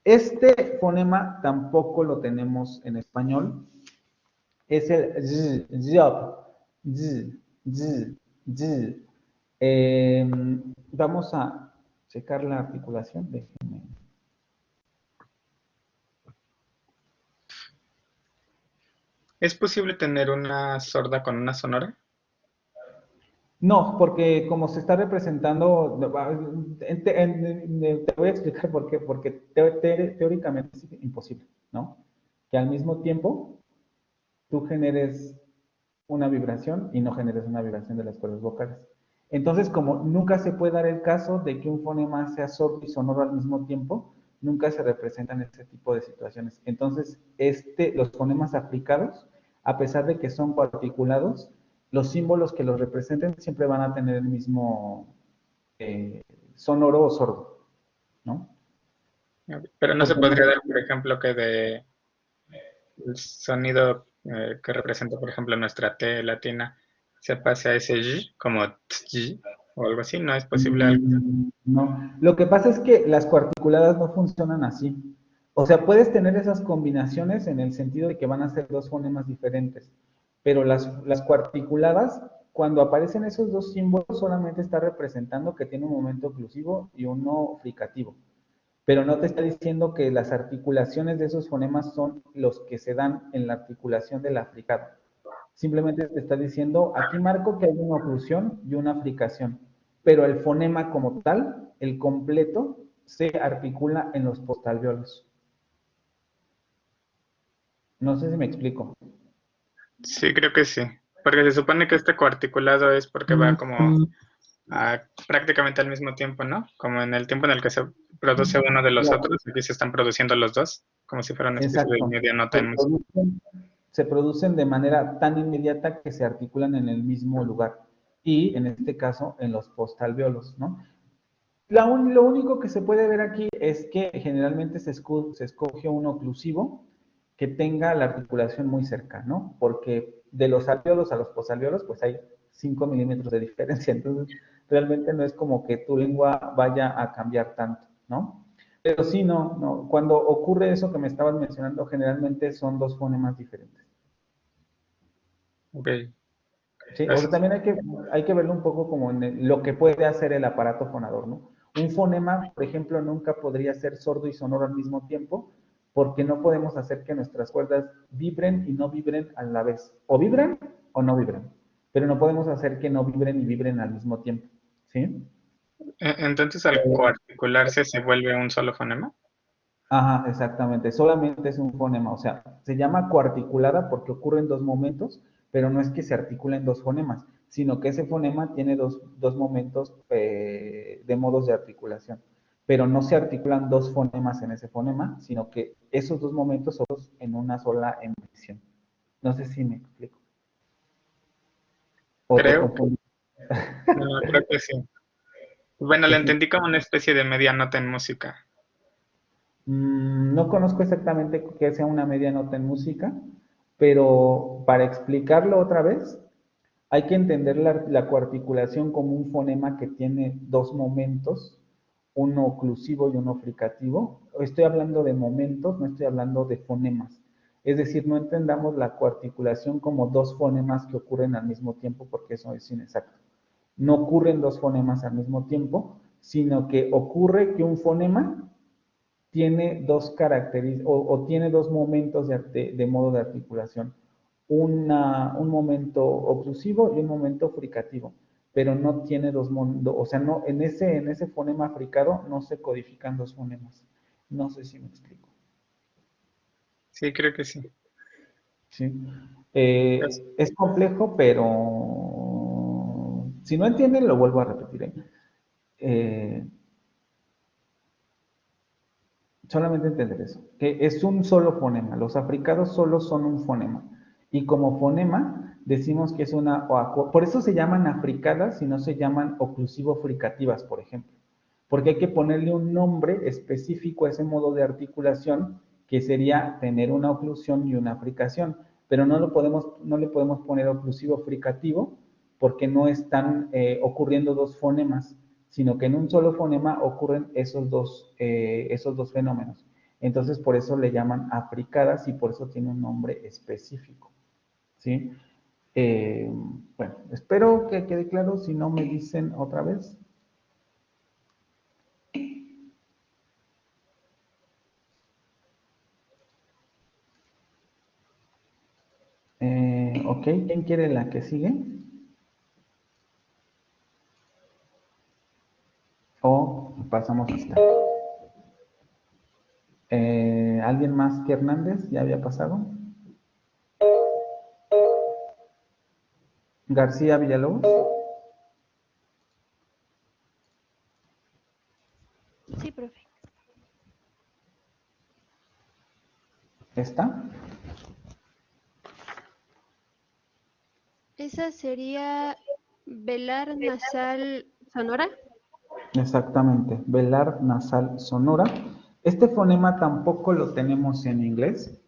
Este fonema tampoco lo tenemos en español. Es el z, z, z, z. Vamos a checar la articulación. Déjenme. ¿Es posible tener una sorda con una sonora? No, porque como se está representando, te voy a explicar por qué, porque teóricamente es imposible, ¿no? Que al mismo tiempo tú generes una vibración y no generes una vibración de las cuerdas vocales. Entonces, como nunca se puede dar el caso de que un fonema sea sordo y sonoro al mismo tiempo, nunca se representan este tipo de situaciones. Entonces, los fonemas aplicados, a pesar de que son cuarticulados, los símbolos que los representen siempre van a tener el mismo sonoro o sordo, ¿no? Pero no se podría dar, por ejemplo, que de el sonido que representa, por ejemplo, nuestra T latina, se pase a ese Y, como tj, o algo así, ¿no es posible algo? No, lo que pasa es que las cuarticuladas no funcionan así. O sea, puedes tener esas combinaciones en el sentido de que van a ser dos fonemas diferentes, pero las cuarticuladas, cuando aparecen esos dos símbolos, solamente está representando que tiene un momento oclusivo y uno fricativo. Pero no te está diciendo que las articulaciones de esos fonemas son los que se dan en la articulación del africado. Simplemente te está diciendo, aquí marco que hay una oclusión y una fricación, pero el fonema como tal, el completo, se articula en los postalveolos. No sé si me explico. Sí, creo que sí. Porque se supone que este coarticulado es porque va como prácticamente al mismo tiempo, ¿no? Como en el tiempo en el que se produce uno de los otros, aquí se están produciendo los dos, como si fuera una especie de media nota en música. Se producen de manera tan inmediata que se articulan en el mismo lugar. Y en este caso, en los postalveolos, ¿no? Lo único que se puede ver aquí es que generalmente se escoge un oclusivo que tenga la articulación muy cerca, ¿no? Porque de los alveolos a los postalveolos, pues hay 5 milímetros de diferencia. Entonces, realmente no es como que tu lengua vaya a cambiar tanto, ¿no? Pero sí, no. Cuando ocurre eso que me estabas mencionando, generalmente son dos fonemas diferentes. Ok. Sí, o sea, también hay que verlo un poco como en lo que puede hacer el aparato fonador, ¿no? Un fonema, por ejemplo, nunca podría ser sordo y sonoro al mismo tiempo, porque no podemos hacer que nuestras cuerdas vibren y no vibren a la vez. O vibran o no vibran, pero no podemos hacer que no vibren y vibren al mismo tiempo, ¿sí? Entonces, al coarticularse se vuelve un solo fonema. Ajá, exactamente. Solamente es un fonema, o sea, se llama coarticulada porque ocurre en dos momentos, pero no es que se articulen dos fonemas, sino que ese fonema tiene dos momentos de modos de articulación, pero no se articulan dos fonemas en ese fonema, sino que esos dos momentos son en una sola emisión. No sé si me explico. ¿O te Creo que, confundí? no, creo que sí. Bueno, Que le sí. entendí como una especie de media nota en música. No conozco exactamente qué sea una media nota en música, pero para explicarlo otra vez, hay que entender la coarticulación como un fonema que tiene dos momentos, uno oclusivo y uno fricativo. Estoy hablando de momentos, no estoy hablando de fonemas. Es decir, no entendamos la coarticulación como dos fonemas que ocurren al mismo tiempo, porque eso es inexacto. No ocurren dos fonemas al mismo tiempo, sino que ocurre que un fonema tiene dos características o tiene dos momentos de modo de articulación. Un momento oclusivo y un momento fricativo, pero no tiene dos, o sea, no, en ese fonema fricado no se codifican dos fonemas. No sé si me explico. Sí, creo que sí. ¿Sí? Es complejo, pero si no entienden, lo vuelvo a repetir. Solamente entender eso, que es un solo fonema. Los africados solo son un fonema. Y como fonema decimos que es una, por eso se llaman africadas y no se llaman oclusivo-fricativas, por ejemplo. Porque hay que ponerle un nombre específico a ese modo de articulación, que sería tener una oclusión y una fricación. Pero no le podemos poner oclusivo-fricativo porque no están ocurriendo dos fonemas, sino que en un solo fonema ocurren esos dos fenómenos. Entonces, por eso le llaman africadas y por eso tiene un nombre específico. ¿Sí? Bueno, espero que quede claro. Si no, me dicen otra vez. Ok, ¿quién quiere la que sigue? O pasamos a esta. ¿Alguien más que Hernández? ¿Ya había pasado? García Villalobos. Sí, profe. ¿Esta? Esa sería velar nasal sonora. Exactamente, velar nasal sonora. Este fonema tampoco lo tenemos en inglés.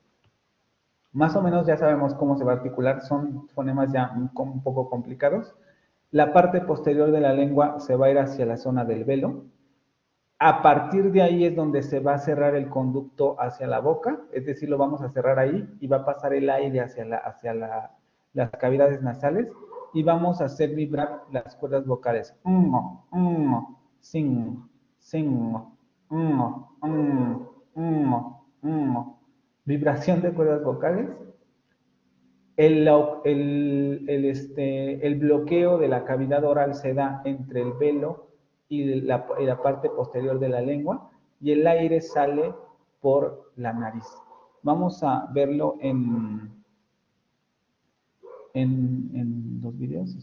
Más o menos ya sabemos cómo se va a articular, son fonemas ya un poco complicados. La parte posterior de la lengua se va a ir hacia la zona del velo. A partir de ahí es donde se va a cerrar el conducto hacia la boca, es decir, lo vamos a cerrar ahí y va a pasar el aire hacia las cavidades nasales y vamos a hacer vibrar las cuerdas vocales. Sing, sing, vibración de cuerdas vocales. El bloqueo de la cavidad oral se da entre el velo y la parte posterior de la lengua y el aire sale por la nariz. Vamos a verlo en los videos.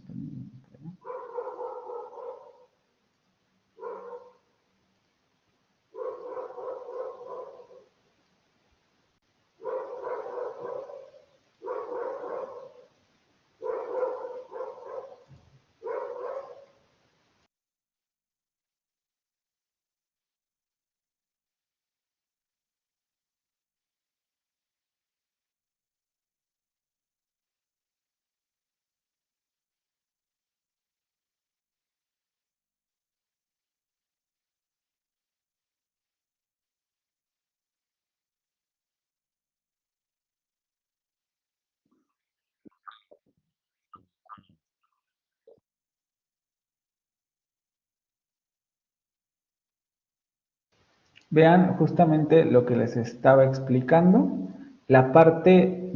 Vean justamente lo que les estaba explicando. La parte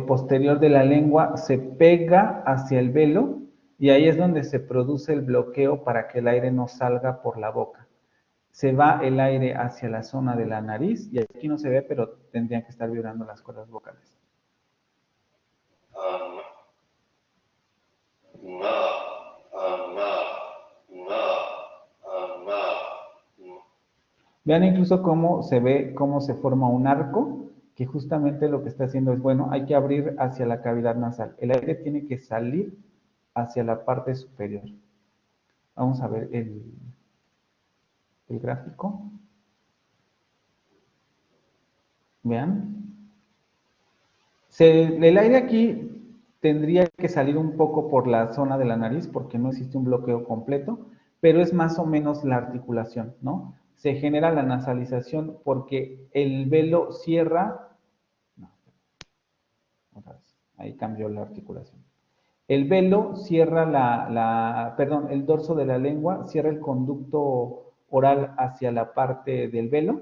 posterior de la lengua se pega hacia el velo y ahí es donde se produce el bloqueo para que el aire no salga por la boca. Se va el aire hacia la zona de la nariz y aquí no se ve, pero tendrían que estar vibrando las cuerdas vocales. Vean incluso cómo se ve, cómo se forma un arco, que justamente lo que está haciendo es, bueno, hay que abrir hacia la cavidad nasal. El aire tiene que salir hacia la parte superior. Vamos a ver el gráfico. Vean. El aire aquí tendría que salir un poco por la zona de la nariz porque no existe un bloqueo completo, pero es más o menos la articulación, ¿no? Se genera la nasalización porque el velo cierra, no, otra vez, ahí cambió la articulación. El velo cierra perdón, el dorso de la lengua cierra el conducto oral hacia la parte del velo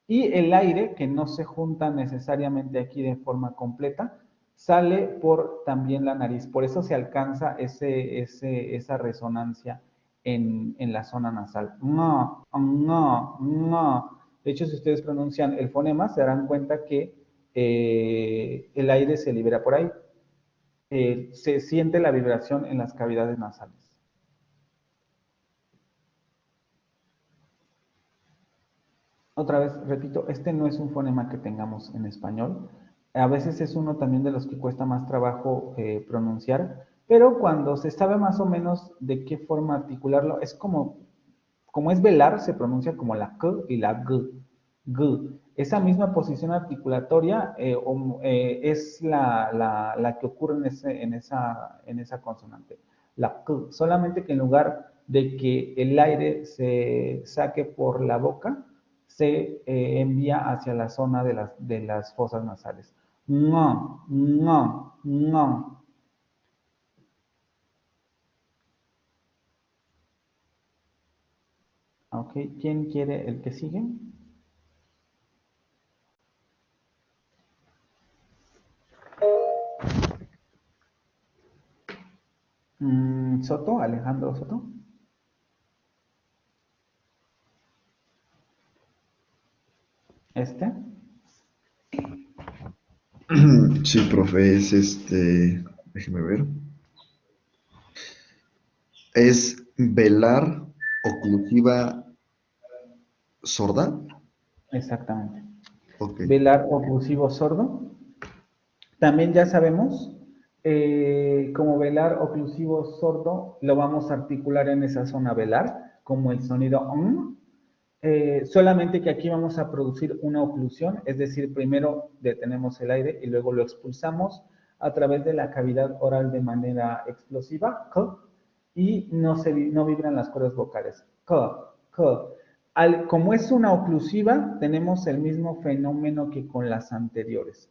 y el aire, que no se junta necesariamente aquí de forma completa, sale por también la nariz. Por eso se alcanza esa resonancia en la zona nasal. No, no, no. De hecho, si ustedes pronuncian el fonema, se darán cuenta que el aire se libera por ahí. Se siente la vibración en las cavidades nasales. Otra vez, repito, este no es un fonema que tengamos en español. A veces es uno también de los que cuesta más trabajo pronunciar, pero cuando se sabe más o menos de qué forma articularlo, es como es velar, se pronuncia como la K y la G. G. Esa misma posición articulatoria es la que ocurre en esa consonante, la K. Solamente que en lugar de que el aire se saque por la boca, se envía hacia la zona de las fosas nasales. No, no, no. Ok, ¿quién quiere el que sigue? Soto, Alejandro Soto. ¿Este? Sí, profe, déjeme ver. Es velar oclusiva sorda. Exactamente. Okay. Velar oclusivo sordo. También ya sabemos, como velar oclusivo sordo, lo vamos a articular en esa zona velar, como el sonido solamente que aquí vamos a producir una oclusión, es decir, primero detenemos el aire y luego lo expulsamos a través de la cavidad oral de manera explosiva, y no vibran las cuerdas vocales. Como es una oclusiva, tenemos el mismo fenómeno que con las anteriores.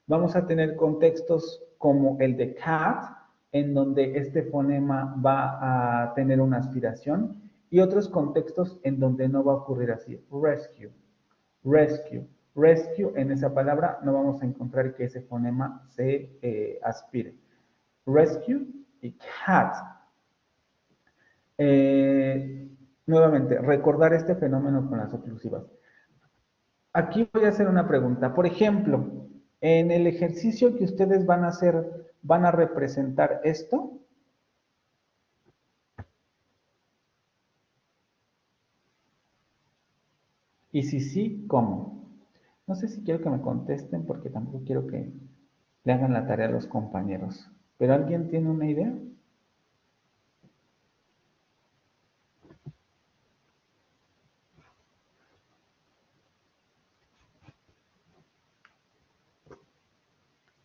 Vamos a tener contextos como el de cat, en donde este fonema va a tener una aspiración, y otros contextos en donde no va a ocurrir así. Rescue, rescue, rescue, en esa palabra no vamos a encontrar que ese fonema se aspire. Rescue y cat. Nuevamente, recordar este fenómeno con las oclusivas. Aquí voy a hacer una pregunta. Por ejemplo, en el ejercicio que ustedes van a hacer, ¿van a representar esto? Y si sí, ¿cómo? No sé si quiero que me contesten porque tampoco quiero que le hagan la tarea a los compañeros. ¿Pero alguien tiene una idea?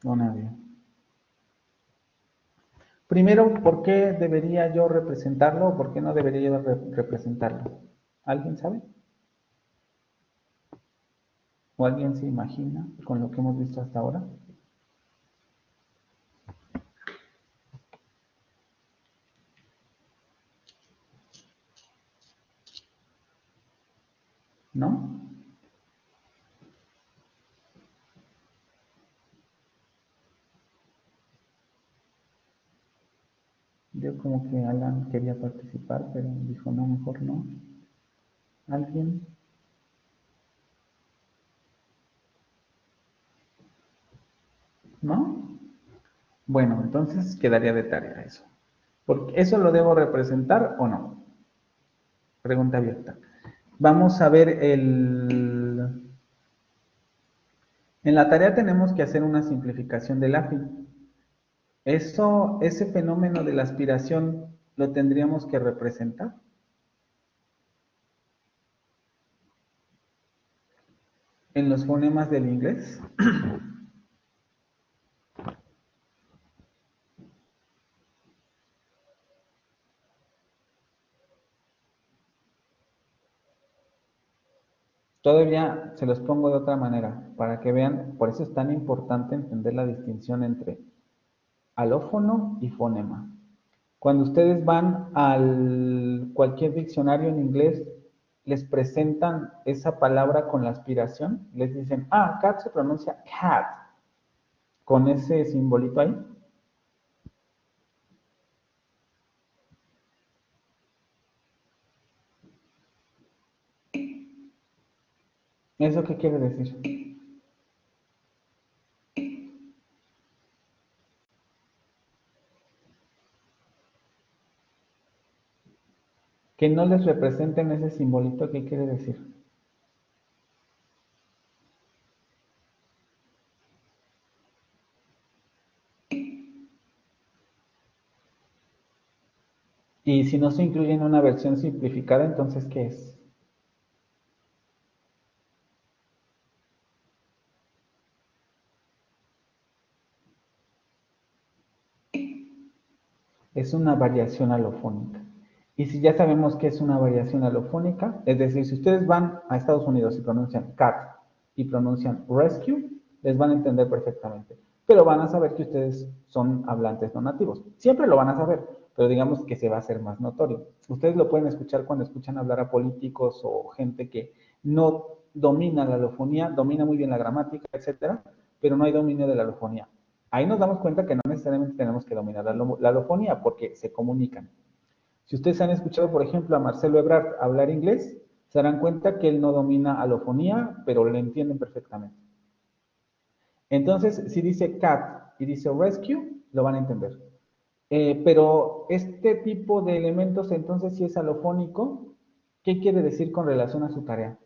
No, nadie. Primero, ¿por qué debería yo representarlo o por qué no debería yo representarlo? ¿Alguien sabe? ¿O alguien se imagina con lo que hemos visto hasta ahora? ¿No? como que Alan quería participar, pero dijo no, mejor no. ¿Alguien? ¿No? Bueno, entonces quedaría de tarea eso. Porque ¿eso lo debo representar o no? Pregunta abierta. Vamos a ver el... En la tarea tenemos que hacer una simplificación del AFI. Ese fenómeno de la aspiración lo tendríamos que representar. En los fonemas del inglés. Todavía se los pongo de otra manera, para que vean, por eso es tan importante entender la distinción entre alófono y fonema. Cuando ustedes van al cualquier diccionario en inglés, les presentan esa palabra con la aspiración, les dicen, ah, cat se pronuncia cat, con ese simbolito ahí. ¿Eso qué quiere decir? Que no les representen ese simbolito, ¿qué quiere decir? Y si no se incluye en una versión simplificada, entonces, ¿qué es? Es una variación alofónica. Y si ya sabemos que es una variación alofónica, es decir, si ustedes van a Estados Unidos y pronuncian cat y pronuncian rescue, les van a entender perfectamente. Pero van a saber que ustedes son hablantes no nativos. Siempre lo van a saber, pero digamos que se va a hacer más notorio. Ustedes lo pueden escuchar cuando escuchan hablar a políticos o gente que no domina la alofonía, domina muy bien la gramática, etcétera, pero no hay dominio de la alofonía. Ahí nos damos cuenta que no necesariamente tenemos que dominar la alofonía porque se comunican. Si ustedes han escuchado, por ejemplo, a Marcelo Ebrard hablar inglés, se darán cuenta que él no domina alofonía, pero le entienden perfectamente. Entonces, si dice cat y dice rescue, lo van a entender. Pero este tipo de elementos, entonces, si es alofónico, ¿qué quiere decir con relación a su tarea?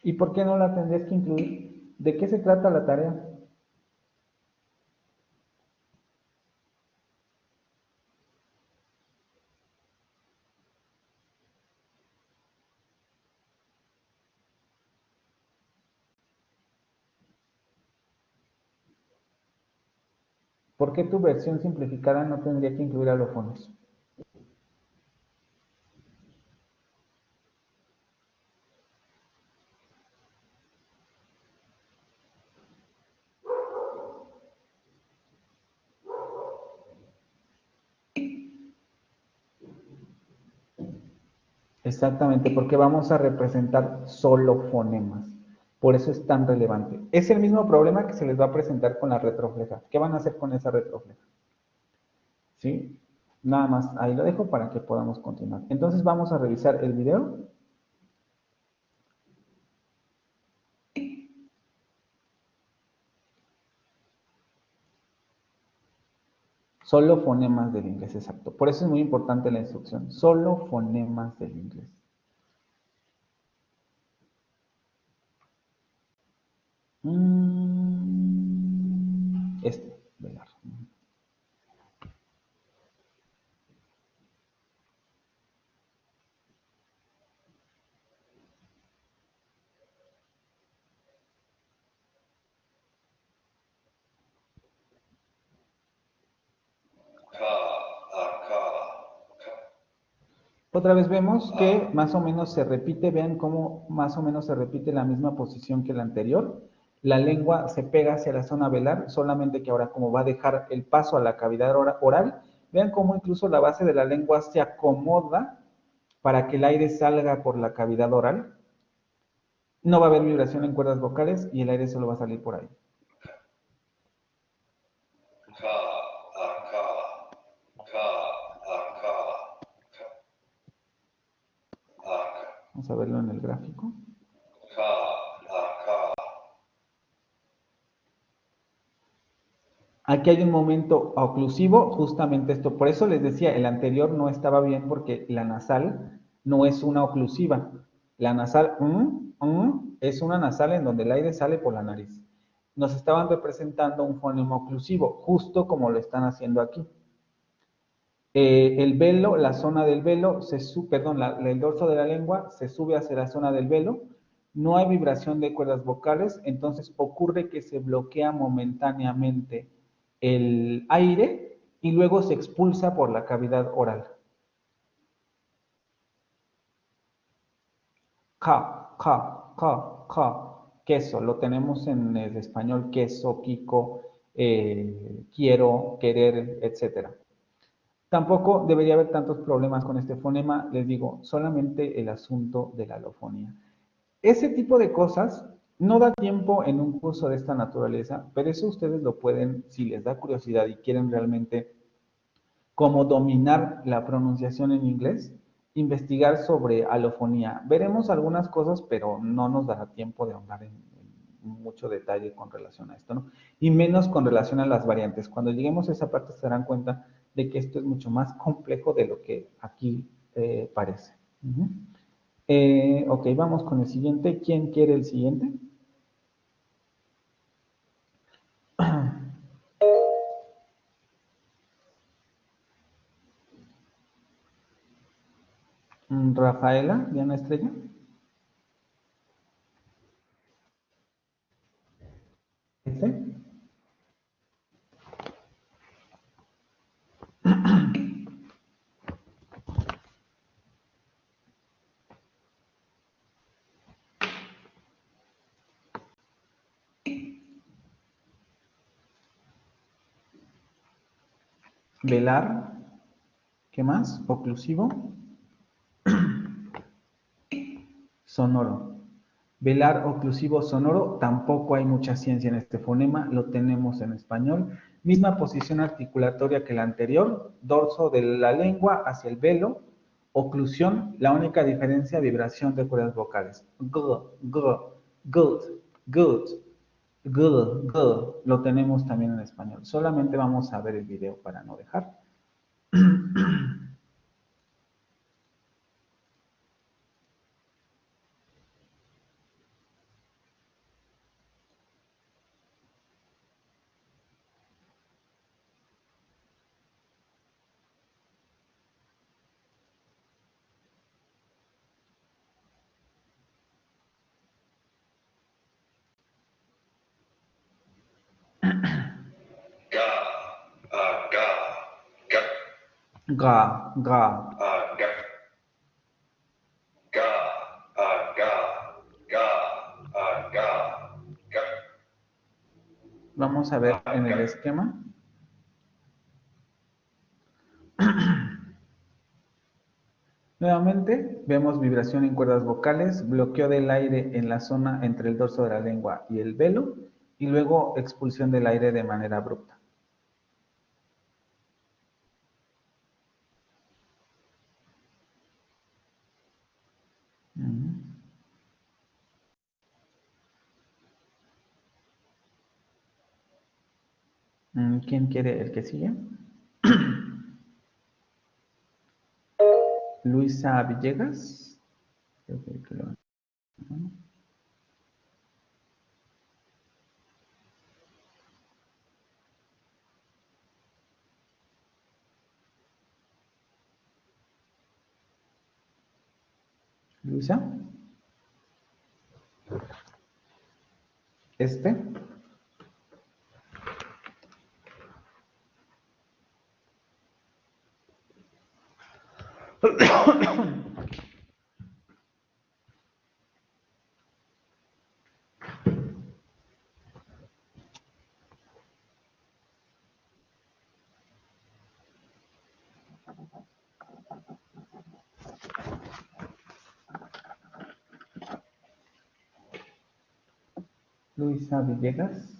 ¿Y por qué no la tendrías que incluir? ¿De qué se trata la tarea? ¿Por qué tu versión simplificada no tendría que incluir alófonos? Exactamente, porque vamos a representar solo fonemas. Por eso es tan relevante. Es el mismo problema que se les va a presentar con la retrofleja. ¿Qué van a hacer con esa retrofleja? ¿Sí? Nada más, ahí lo dejo para que podamos continuar. Entonces vamos a revisar el video. Solo fonemas del inglés, exacto. Por eso es muy importante la instrucción. Solo fonemas del inglés. Velar. Otra vez vemos que más o menos se repite, vean cómo más o menos se repite la misma posición que la anterior. la lengua se pega hacia la zona velar, solamente que ahora como va a dejar el paso a la cavidad oral, vean cómo incluso la base de la lengua se acomoda para que el aire salga por la cavidad oral. No va a haber vibración en cuerdas vocales y el aire solo va a salir por ahí. Vamos a verlo en el gráfico. Aquí hay un momento oclusivo, justamente esto. Por eso les decía, el anterior no estaba bien porque la nasal no es una oclusiva. La nasal es una nasal en donde el aire sale por la nariz. Nos estaban representando un fonema oclusivo, justo como lo están haciendo aquí. El velo, la zona del velo, el dorso de la lengua se sube hacia la zona del velo. No hay vibración de cuerdas vocales, entonces ocurre que se bloquea momentáneamente el aire y luego se expulsa por la cavidad oral. Queso, lo tenemos en el español queso, quico, quiero, querer, etc. Tampoco debería haber tantos problemas con este fonema, les digo, solamente el asunto de la alofonía. Ese tipo de cosas no da tiempo en un curso de esta naturaleza, pero eso ustedes lo pueden, si les da curiosidad y quieren realmente cómo dominar la pronunciación en inglés, investigar sobre alofonía. Veremos algunas cosas, pero no nos dará tiempo de ahondar en mucho detalle con relación a esto, ¿no? Y menos con relación a las variantes. Cuando lleguemos a esa parte se darán cuenta de que esto es mucho más complejo de lo que aquí parece. Ok, vamos con el siguiente. ¿Quién quiere el siguiente? Rafaela, Diana Estrella. ¿Este? Velar. ¿Qué más? Oclusivo. Sonoro. Velar, oclusivo, sonoro, tampoco hay mucha ciencia en este fonema, lo tenemos en español. Misma posición articulatoria que la anterior, dorso de la lengua hacia el velo, oclusión, la única diferencia, vibración de cuerdas vocales. Good, lo tenemos también en español. Solamente vamos a ver el video para no dejar. Ga. Vamos a ver en el esquema. Nuevamente, vemos vibración en cuerdas vocales, bloqueo del aire en la zona entre el dorso de la lengua y el velo, y luego expulsión del aire de manera abrupta. ¿Quién quiere el que sigue? Luisa Villegas. Luisa. Este. Luisa Villegas.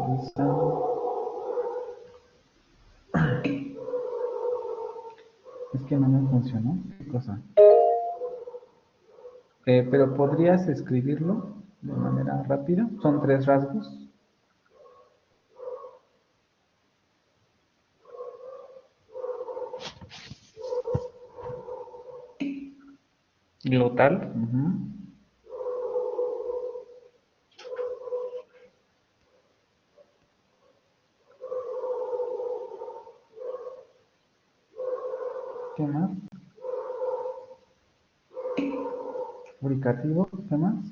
Luisa. Es que no me funcionó. ¿Qué cosa? Pero podrías escribirlo de manera rápida. Son 3 rasgos. Glotal. ¿Qué más? Fricativo. ¿Qué más?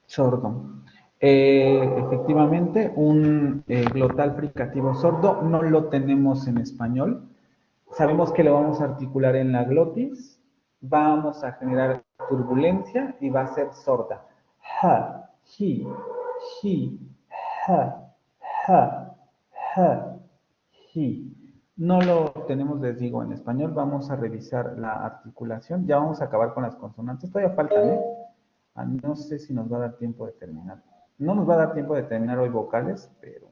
Sordo. Efectivamente, un glotal fricativo sordo no lo tenemos en español. Sabemos que lo vamos a articular en la glotis, vamos a generar turbulencia y va a ser sorda. Ha, hi, ha, hi. No lo tenemos, les digo, en español. Vamos a revisar la articulación. Ya vamos a acabar con las consonantes. Todavía faltan, ¿eh? No sé si nos va a dar tiempo de terminar. No nos va a dar tiempo de terminar hoy vocales, pero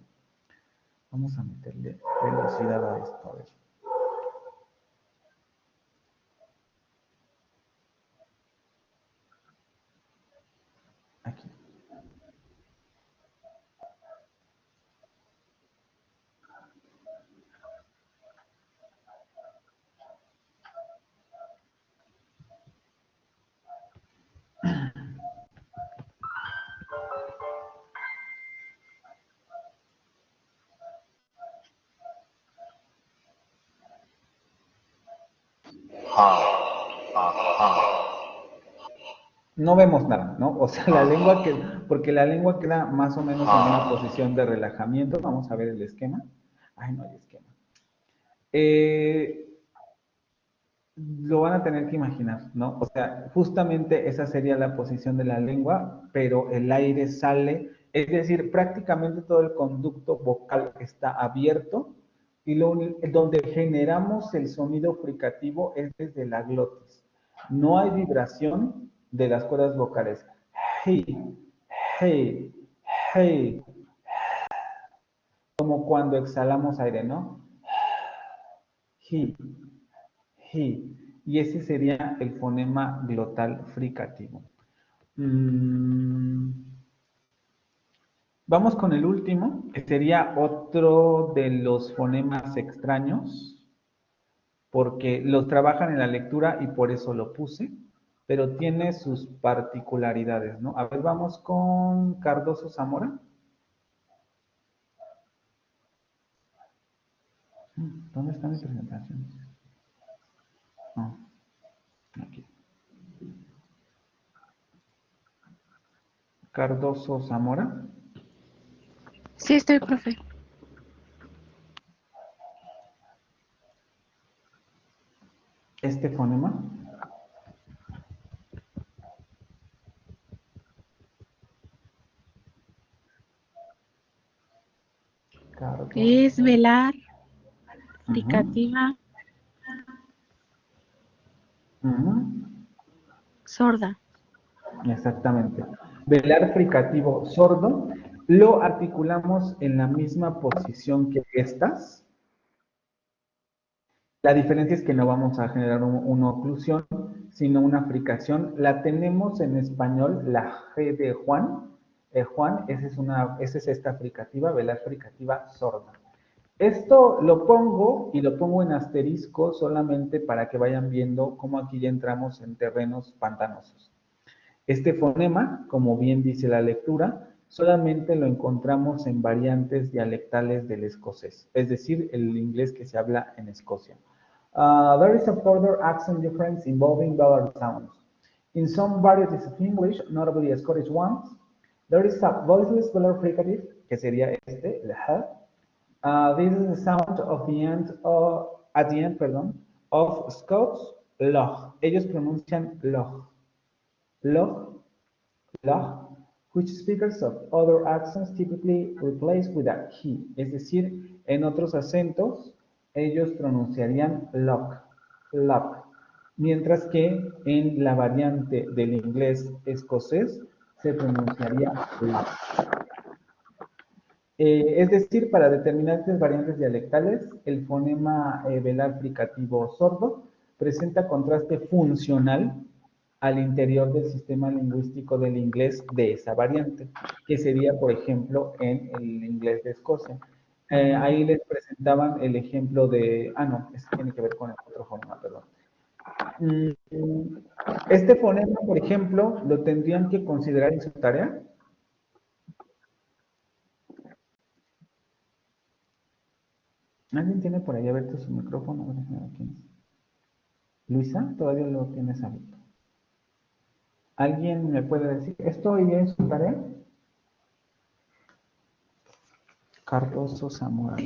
vamos a meterle velocidad a esto. A ver. Aquí. No vemos nada, ¿no? O sea, la lengua porque la lengua queda más o menos en una posición de relajamiento. Vamos a ver el esquema. Ay, no hay esquema. Lo van a tener que imaginar, ¿no? O sea, justamente esa sería la posición de la lengua, pero el aire sale, es decir, prácticamente todo el conducto vocal está abierto y donde generamos el sonido fricativo es desde la glotis. No hay vibración de las cuerdas vocales. Hey, hey, hey. Como cuando exhalamos aire, ¿no? He. Y ese sería el fonema glotal fricativo. Vamos con el último, que sería otro de los fonemas extraños, porque los trabajan en la lectura y por eso lo puse, pero tiene sus particularidades, ¿no? A ver, vamos con Cardoso Zamora. ¿Dónde está mi presentación? No, aquí. Cardoso Zamora. Sí, estoy, profe. Este fonema. Es velar, fricativa, sorda. Exactamente. Velar fricativo sordo lo articulamos en la misma posición que estas. La diferencia es que no vamos a generar una oclusión, sino una fricación. La tenemos en español, la G de Juan. Juan, esa es esta fricativa, velar fricativa sorda. Esto lo pongo y lo pongo en asterisco solamente para que vayan viendo cómo aquí ya entramos en terrenos pantanosos. Este fonema, como bien dice la lectura, solamente lo encontramos en variantes dialectales del escocés, es decir, el inglés que se habla en Escocia. There is a further accent difference involving vowel sounds. In some varieties of English, notably Scottish ones, there is a voiceless velar fricative, que sería este, el h. This is the sound of the end, at the end, of Scots, loch. Ellos pronuncian loch. Loch, which speakers of other accents typically replace with a he. Es decir, en otros acentos, ellos pronunciarían loch, mientras que en la variante del inglés escocés se pronunciaría loch. Es decir, para determinantes variantes dialectales, el fonema velar fricativo sordo presenta contraste funcional al interior del sistema lingüístico del inglés de esa variante, que sería, por ejemplo, en el inglés de Escocia. Ahí les presentaban el ejemplo de... no, eso tiene que ver con el otro fonema, perdón. Este fonema, por ejemplo, lo tendrían que considerar en su tarea. ¿Alguien tiene por ahí abierto su micrófono? Luisa, todavía lo tienes abierto. ¿Alguien me puede decir? ¿Estoy en su tarea? Cardoso Zamora.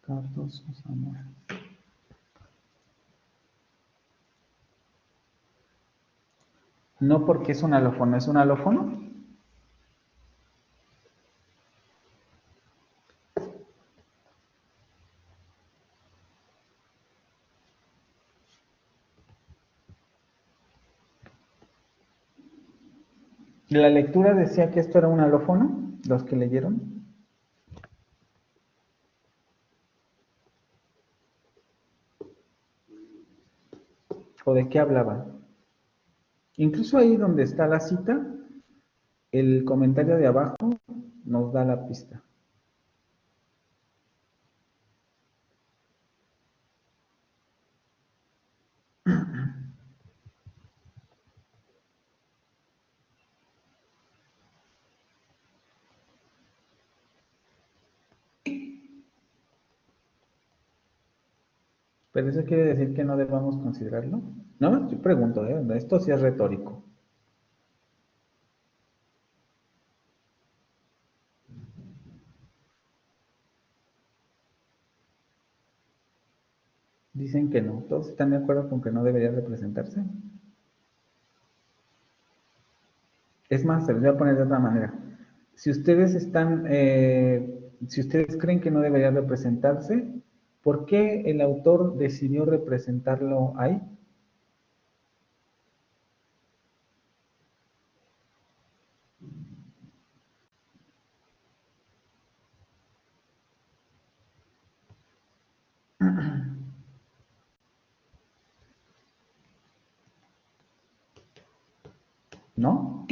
Cardoso Zamora. No porque es un alófono, ¿es un alófono? ¿La lectura decía que esto era un alófono? ¿Los que leyeron? ¿O de qué hablaba? Incluso ahí donde está la cita, el comentario de abajo nos da la pista. ¿Pero eso quiere decir que no debamos considerarlo? No, yo pregunto, esto sí es retórico. Dicen que no. ¿Todos están de acuerdo con que no debería representarse? Es más, se los voy a poner de otra manera. Si ustedes están, si ustedes creen que no debería representarse, ¿por qué el autor decidió representarlo ahí? ¿No?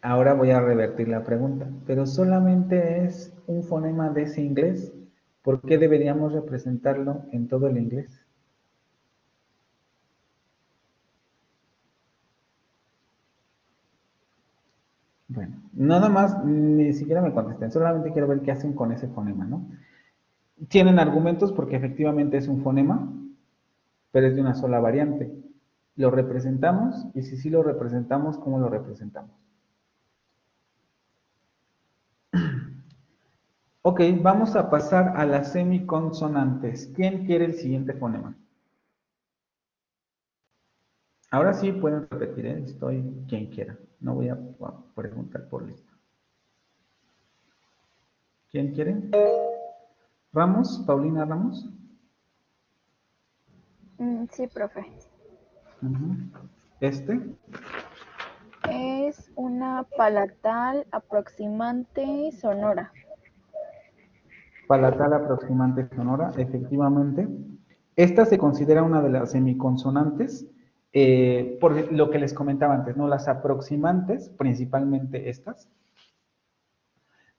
Ahora voy a revertir la pregunta, pero solamente es un fonema de ese inglés. ¿Por qué deberíamos representarlo en todo el inglés? Bueno, nada más, ni siquiera me contesten, solamente quiero ver qué hacen con ese fonema, ¿no? Tienen argumentos porque efectivamente es un fonema, pero es de una sola variante. ¿Lo representamos? Y si sí lo representamos, ¿cómo lo representamos? Ok, vamos a pasar a las semiconsonantes. ¿Quién quiere el siguiente fonema? Ahora sí pueden repetir, estoy quien quiera. No voy a preguntar por lista. ¿Quién quiere? ¿Ramos? ¿Paulina Ramos? Sí, profe. ¿Este? Es una palatal aproximante sonora. Palatal aproximante sonora, efectivamente. Esta se considera una de las semiconsonantes Por lo que les comentaba antes, ¿no? Las aproximantes, principalmente estas,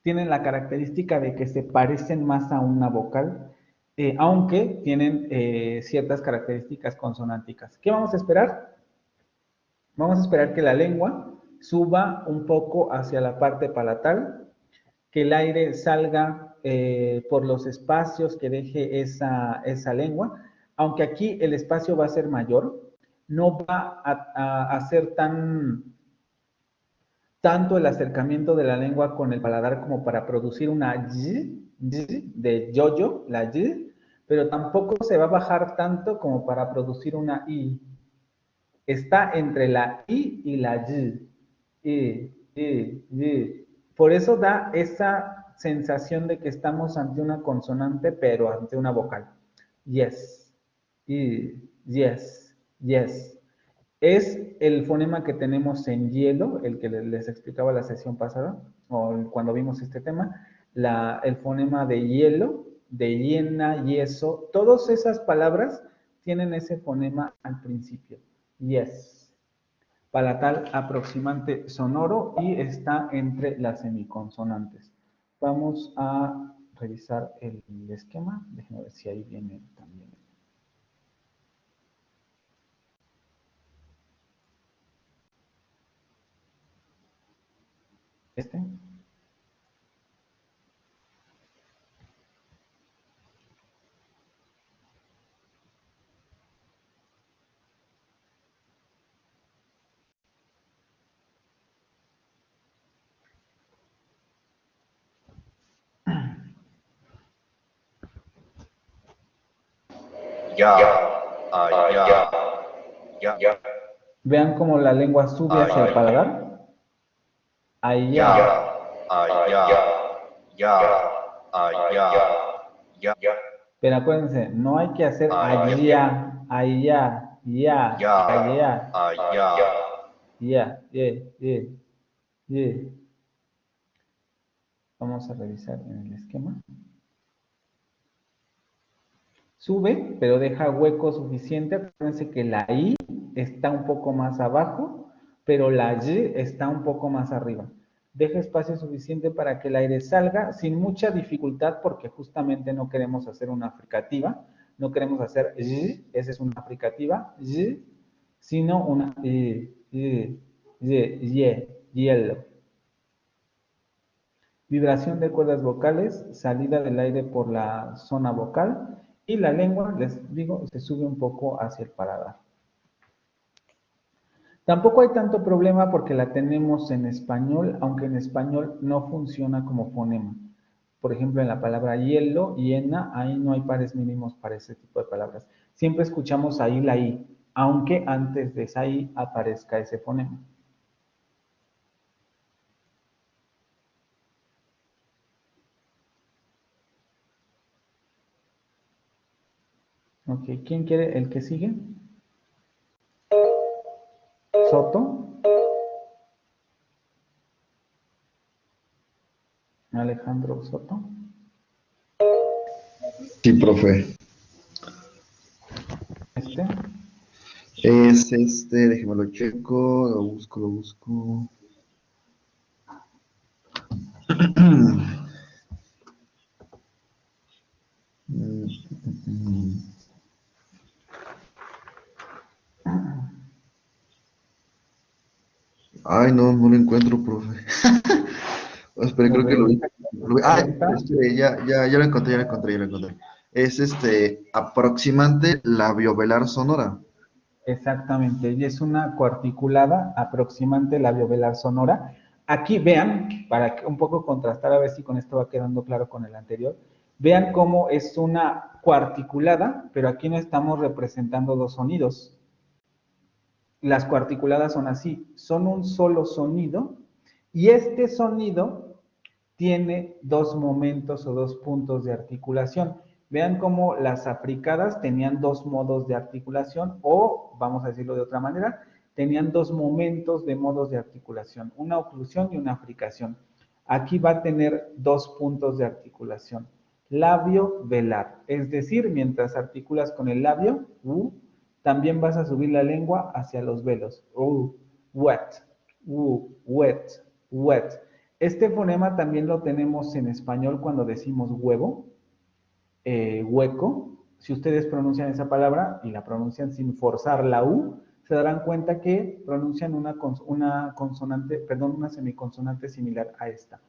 tienen la característica de que se parecen más a una vocal, aunque tienen ciertas características consonánticas. ¿Qué vamos a esperar? Vamos a esperar que la lengua suba un poco hacia la parte palatal, que el aire salga por los espacios que deje esa lengua, aunque aquí el espacio va a ser mayor, no va a ser tanto el acercamiento de la lengua con el paladar como para producir una y de yo-yo, la y, pero tampoco se va a bajar tanto como para producir una i. Está entre la i y la y. Por eso da esa sensación de que estamos ante una consonante, pero ante una vocal. Yes, yes, yes. Es el fonema que tenemos en hielo, el que les explicaba la sesión pasada, o cuando vimos este tema, el fonema de hielo, de hiena, yeso, todas esas palabras tienen ese fonema al principio. Yes. Palatal aproximante sonoro y está entre las semiconsonantes. Vamos a revisar el esquema. Déjenme ver si ahí viene también. ¿Este? Ya. Vean cómo la lengua sube hacia el paladar. Allá. Pero acuérdense, no hay que hacer allá, allá, ya, allá, ya, ye. Vamos a revisar en el esquema. Sube, pero deja hueco suficiente. Acuérdense que la I está un poco más abajo, pero la Y está un poco más arriba. Deja espacio suficiente para que el aire salga sin mucha dificultad, porque justamente no queremos hacer una fricativa, no queremos hacer Y, esa es una fricativa, Y, sino una hielo. Vibración de cuerdas vocales, salida del aire por la zona vocal, y la lengua, les digo, se sube un poco hacia el paladar. Tampoco hay tanto problema porque la tenemos en español, aunque en español no funciona como fonema. Por ejemplo, en la palabra hielo, hiena, ahí no hay pares mínimos para ese tipo de palabras. Siempre escuchamos ahí la I, aunque antes de esa I aparezca ese fonema. Ok, ¿quién quiere el que sigue? Soto. Alejandro Soto. Sí, profe. Es déjeme lo checo, lo busco. Ay, no lo encuentro, profe. Espera, creo que lo vi. Ya lo encontré. Es aproximante labiovelar sonora. Exactamente, y es una cuarticulada aproximante labiovelar sonora. Aquí vean, para un poco contrastar, a ver si con esto va quedando claro con el anterior, vean cómo es una cuarticulada, pero aquí no estamos representando dos sonidos. Las cuarticuladas son así, son un solo sonido, y este sonido tiene dos momentos o dos puntos de articulación. Vean cómo las africadas tenían dos modos de articulación, o, vamos a decirlo de otra manera, tenían dos momentos de modos de articulación, una oclusión y una africación. Aquí va a tener dos puntos de articulación, labio velar, es decir, mientras articulas con el labio, también vas a subir la lengua hacia los velos. Wet, wet, wet. Este fonema también lo tenemos en español cuando decimos huevo, hueco. Si ustedes pronuncian esa palabra y la pronuncian sin forzar la U, se darán cuenta que pronuncian una consonante, perdón, una semiconsonante similar a esta.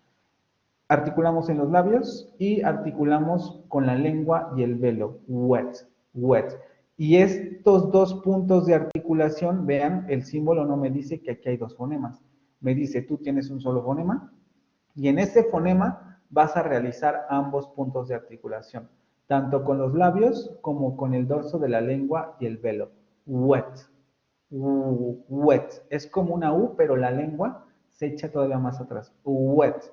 Articulamos en los labios y articulamos con la lengua y el velo. Wet, wet. Y estos dos puntos de articulación, vean, el símbolo no me dice que aquí hay dos fonemas. Me dice, tú tienes un solo fonema y en ese fonema vas a realizar ambos puntos de articulación, tanto con los labios como con el dorso de la lengua y el velo. Wet, wet. Es como una U, pero la lengua se echa todavía más atrás. Wet.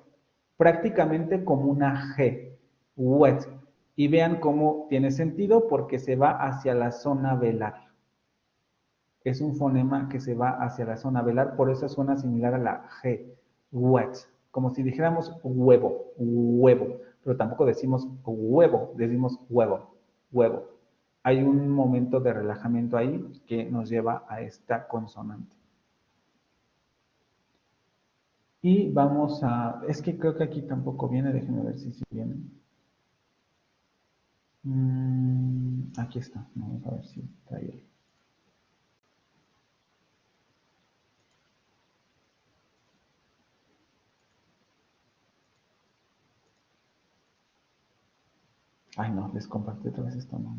Prácticamente como una G. Wet. Y vean cómo tiene sentido porque se va hacia la zona velar. Es un fonema que se va hacia la zona velar, por eso suena similar a la G. Wet. Como si dijéramos huevo, huevo. Pero tampoco decimos huevo, decimos huevo, huevo. Hay un momento de relajamiento ahí que nos lleva a esta consonante. Y vamos a... Es que creo que aquí tampoco viene, déjenme ver si viene. Aquí está, vamos a ver si trae ahí. Ay no, les compartí otra vez esto, no.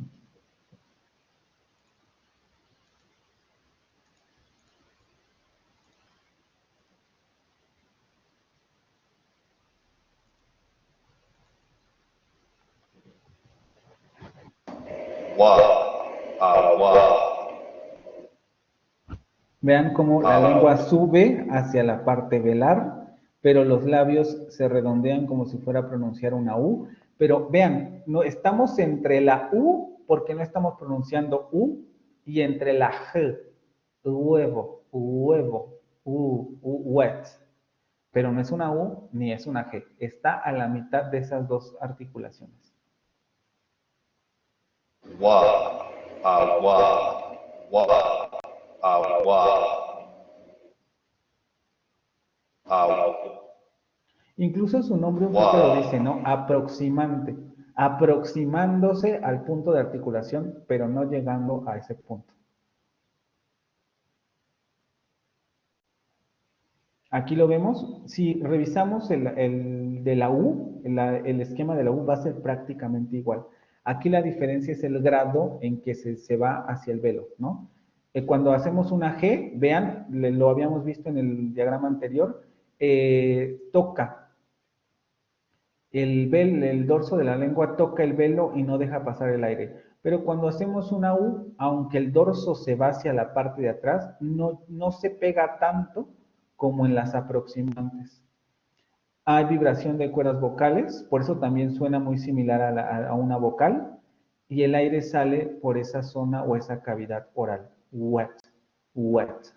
Vean cómo la lengua sube hacia la parte velar, pero los labios se redondean como si fuera a pronunciar una U. Pero vean, no estamos entre la U, porque no estamos pronunciando U, y entre la G, huevo, huevo, wet. Pero no es una U ni es una G, está a la mitad de esas dos articulaciones. Incluso su nombre un poco lo dice, ¿no? Aproximante. Aproximándose al punto de articulación, pero no llegando a ese punto. Aquí lo vemos. Si revisamos el de la U, el esquema de la U va a ser prácticamente igual. Aquí la diferencia es el grado en que se va hacia el velo, ¿no? Cuando hacemos una G, vean, lo habíamos visto en el diagrama anterior, toca. El dorso de la lengua toca el velo y no deja pasar el aire. Pero cuando hacemos una U, aunque el dorso se va hacia la parte de atrás, no se pega tanto como en las aproximantes. Hay vibración de cuerdas vocales, por eso también suena muy similar a una vocal, y el aire sale por esa zona o esa cavidad oral. Wet, wet.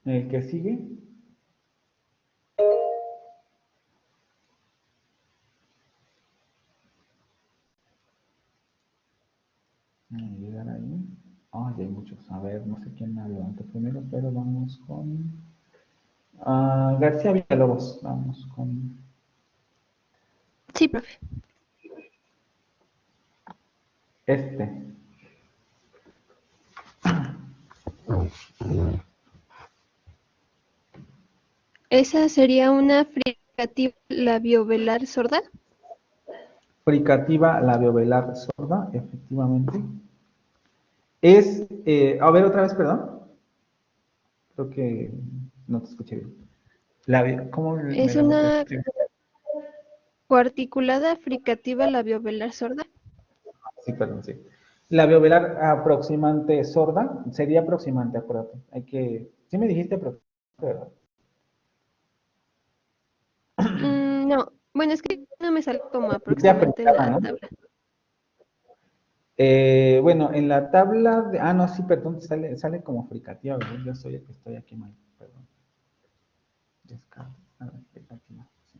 El que sigue. Llegar ahí. Ay, hay muchos. A ver, no sé quién me levantó primero, pero vamos con García Villalobos. Vamos con... Sí, profe. ¿Esa sería una fricativa labiovelar sorda? Fricativa labiovelar sorda, efectivamente. Es, a ver otra vez, perdón. Creo que no te escuché bien. ¿Cómo ¿Es una coarticulada fricativa labiovelar sorda? Sí, perdón, sí. Labiovelar aproximante sorda, sería aproximante, acuérdate. Hay que, sí me dijiste aproximante, ¿verdad? No, bueno, es que no me sale como aproximante en la tabla. Bueno, en la tabla de... no, sí, perdón, sale como fricativa, ¿verdad? Yo soy el que estoy aquí mal, perdón. Fricativa, sí.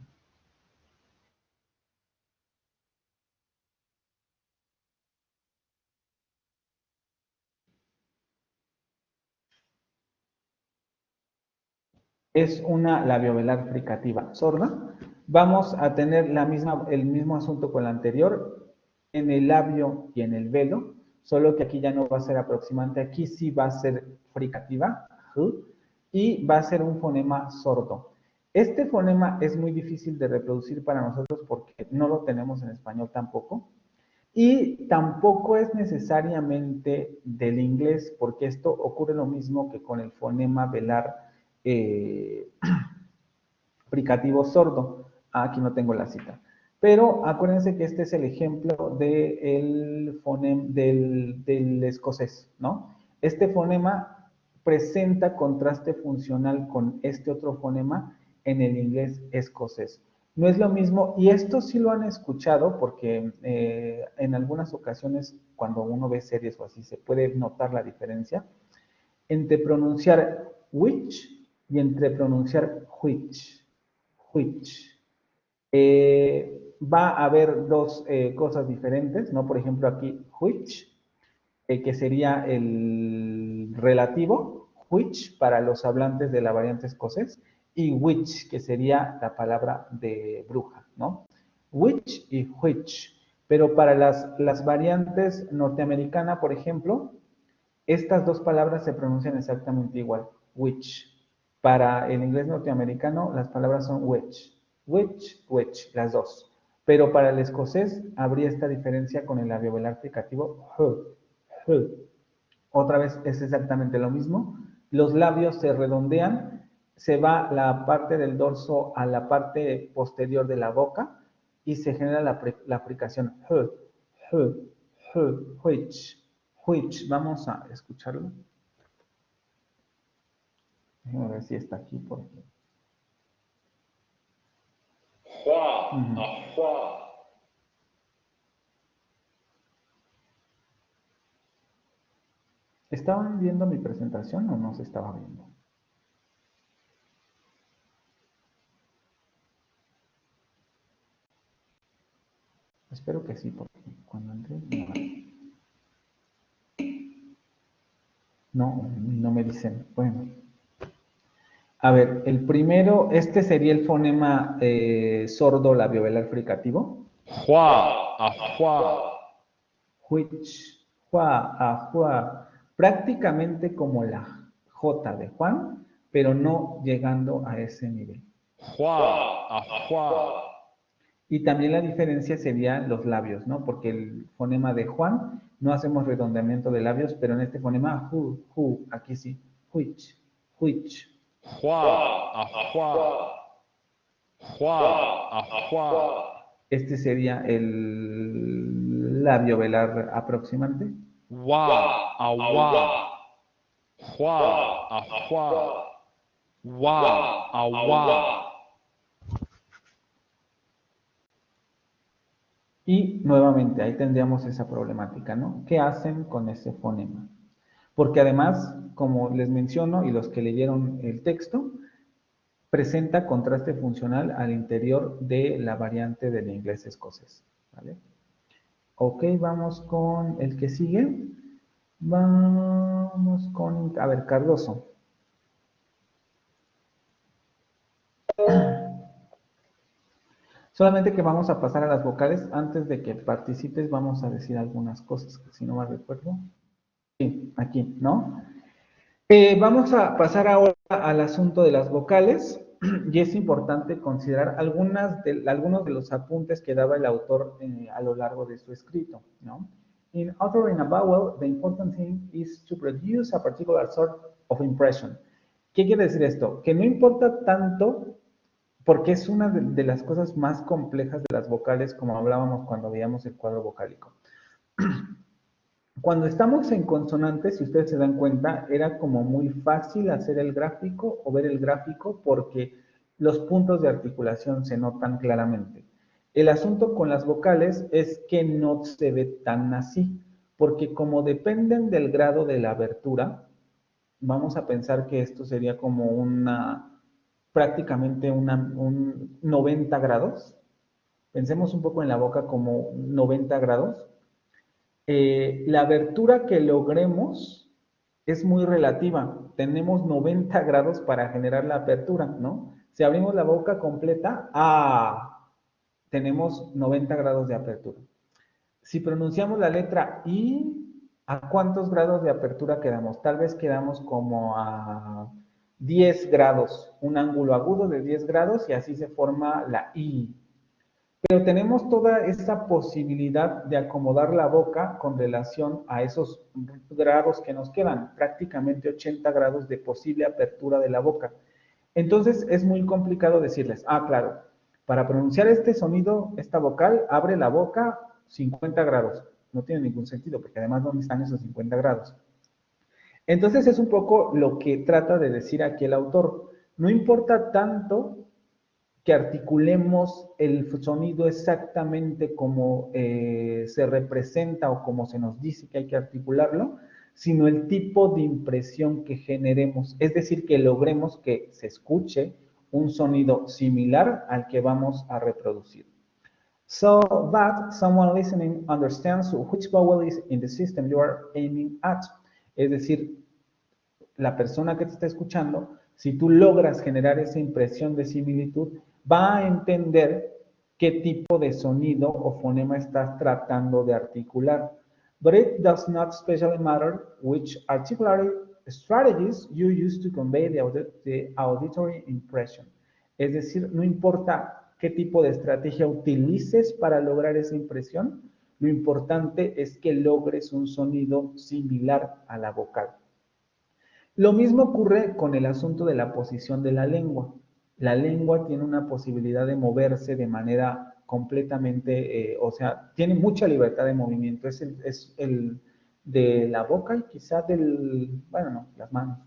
es una labiovelar fricativa sorda. Vamos a tener el mismo asunto con la anterior, en el labio y en el velo, solo que aquí ya no va a ser aproximante, aquí sí va a ser fricativa, y va a ser un fonema sordo. Este fonema es muy difícil de reproducir para nosotros porque no lo tenemos en español tampoco, y tampoco es necesariamente del inglés, porque esto ocurre lo mismo que con el fonema velar fricativo sordo. Aquí no tengo la cita. Pero acuérdense que este es el ejemplo del fonema del escocés, ¿no? Este fonema presenta contraste funcional con este otro fonema en el inglés escocés. No es lo mismo, y esto sí lo han escuchado porque en algunas ocasiones cuando uno ve series o así se puede notar la diferencia entre pronunciar which y entre pronunciar which. Va a haber dos cosas diferentes, ¿no? Por ejemplo, aquí, which, que sería el relativo, which, para los hablantes de la variante escocés, y witch, que sería la palabra de bruja, ¿no? Witch y which. Pero para las variantes norteamericana, por ejemplo, estas dos palabras se pronuncian exactamente igual, witch. Para el inglés norteamericano, las palabras son witch, las dos. Pero para el escocés habría esta diferencia con el labiovelar fricativo, Otra vez es exactamente lo mismo. Los labios se redondean, se va la parte del dorso a la parte posterior de la boca y se genera la aplicación which. Vamos a escucharlo. Déjame ver si está aquí. Porque... ¿Estaban viendo mi presentación o no se estaba viendo? Espero que sí, porque cuando entré... No me dicen. Bueno. A ver, el primero, este sería el fonema sordo labiovelar fricativo. Which, prácticamente como la J de Juan, pero no llegando a ese nivel. Y también la diferencia serían los labios, ¿no? Porque el fonema de Juan no hacemos redondeamiento de labios, pero en este fonema, aquí sí, which. Este sería el labio velar aproximante. Y nuevamente ahí tendríamos esa problemática, ¿no? ¿Qué hacen con ese fonema? Porque además, como les menciono, y los que leyeron el texto, presenta contraste funcional al interior de la variante del inglés escocés, ¿vale? Ok, vamos con el que sigue. Vamos con, a ver, Cardoso. Solamente que vamos a pasar a las vocales. Antes de que participes, vamos a decir algunas cosas, que si no mal recuerdo. Sí, aquí, ¿no? Vamos a pasar ahora al asunto de las vocales, y es importante considerar algunos de los apuntes que daba el autor a lo largo de su escrito, ¿no? In uttering a vowel, the important thing is to produce a particular sort of impression. ¿Qué quiere decir esto? Que no importa tanto, porque es una de las cosas más complejas de las vocales, como hablábamos cuando veíamos el cuadro vocálico. Cuando estamos en consonantes, si ustedes se dan cuenta, era como muy fácil hacer el gráfico o ver el gráfico porque los puntos de articulación se notan claramente. El asunto con las vocales es que no se ve tan así, porque como dependen del grado de la abertura, vamos a pensar que esto sería como prácticamente un 90 grados. Pensemos un poco en la boca como 90 grados. La abertura que logremos es muy relativa. Tenemos 90 grados para generar la apertura, ¿no? Si abrimos la boca completa, tenemos 90 grados de apertura. Si pronunciamos la letra I, ¿a cuántos grados de apertura quedamos? Tal vez quedamos como a 10 grados, un ángulo agudo de 10 grados y así se forma la I. Pero tenemos toda esa posibilidad de acomodar la boca con relación a esos grados que nos quedan, prácticamente 80 grados de posible apertura de la boca. Entonces es muy complicado decirles, claro, para pronunciar este sonido, esta vocal, abre la boca 50 grados. No tiene ningún sentido, porque además, ¿dónde están esos 50 grados? Entonces es un poco lo que trata de decir aquí el autor. No importa tanto que articulemos el sonido exactamente como se representa o como se nos dice que hay que articularlo, sino el tipo de impresión que generemos, es decir, que logremos que se escuche un sonido similar al que vamos a reproducir. So that someone listening understands which vowel is in the system you are aiming at. Es decir, la persona que te está escuchando, si tú logras generar esa impresión de similitud, va a entender qué tipo de sonido o fonema estás tratando de articular. But it does not especially matter which articulatory strategies you use to convey the auditory impression. Es decir, no importa qué tipo de estrategia utilices para lograr esa impresión, lo importante es que logres un sonido similar a la vocal. Lo mismo ocurre con el asunto de la posición de la lengua. La lengua tiene una posibilidad de moverse de manera completamente, tiene mucha libertad de movimiento. Es el de la boca y quizás las manos.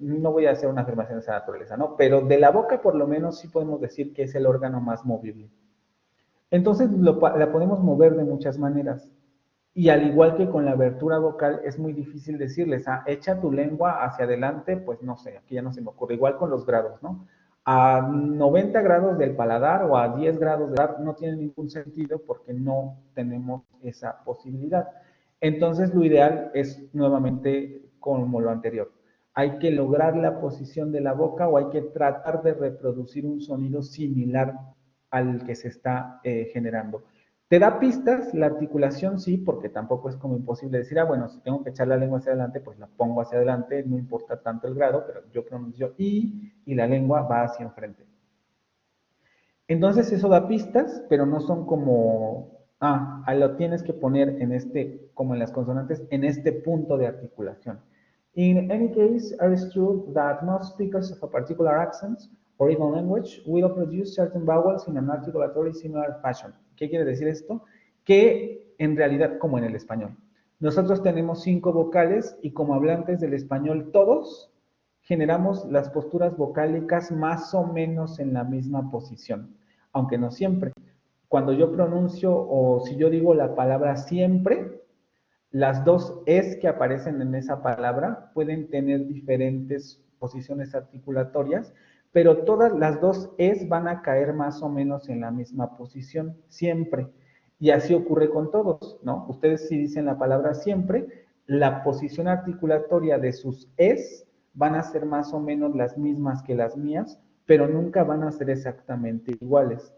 No voy a hacer una afirmación de esa naturaleza, ¿no? Pero de la boca por lo menos sí podemos decir que es el órgano más movible. Entonces la podemos mover de muchas maneras. Y al igual que con la abertura vocal, es muy difícil decirles, echa tu lengua hacia adelante, pues no sé, aquí ya no se me ocurre. Igual con los grados, ¿no? A 90 grados del paladar o a 10 grados de no tiene ningún sentido porque no tenemos esa posibilidad. Entonces, lo ideal es nuevamente como lo anterior. Hay que lograr la posición de la boca o hay que tratar de reproducir un sonido similar al que se está generando. ¿Te da pistas la articulación? Sí, porque tampoco es como imposible decir, bueno, si tengo que echar la lengua hacia adelante, pues la pongo hacia adelante, no importa tanto el grado, pero yo pronuncio I y la lengua va hacia enfrente. Entonces eso da pistas, pero no son como, lo tienes que poner en como en las consonantes, en este punto de articulación. In any case, it is true that most speakers of a particular accent or even language will produce certain vowels in an articulatory similar fashion. ¿Qué quiere decir esto? Que en realidad, como en el español, nosotros tenemos 5 vocales y como hablantes del español todos, generamos las posturas vocálicas más o menos en la misma posición, aunque no siempre. Cuando yo pronuncio o si yo digo la palabra siempre, las dos es que aparecen en esa palabra pueden tener diferentes posiciones articulatorias, pero todas las dos es van a caer más o menos en la misma posición, siempre. Y así ocurre con todos, ¿no? Ustedes si dicen la palabra siempre, la posición articulatoria de sus es van a ser más o menos las mismas que las mías, pero nunca van a ser exactamente iguales.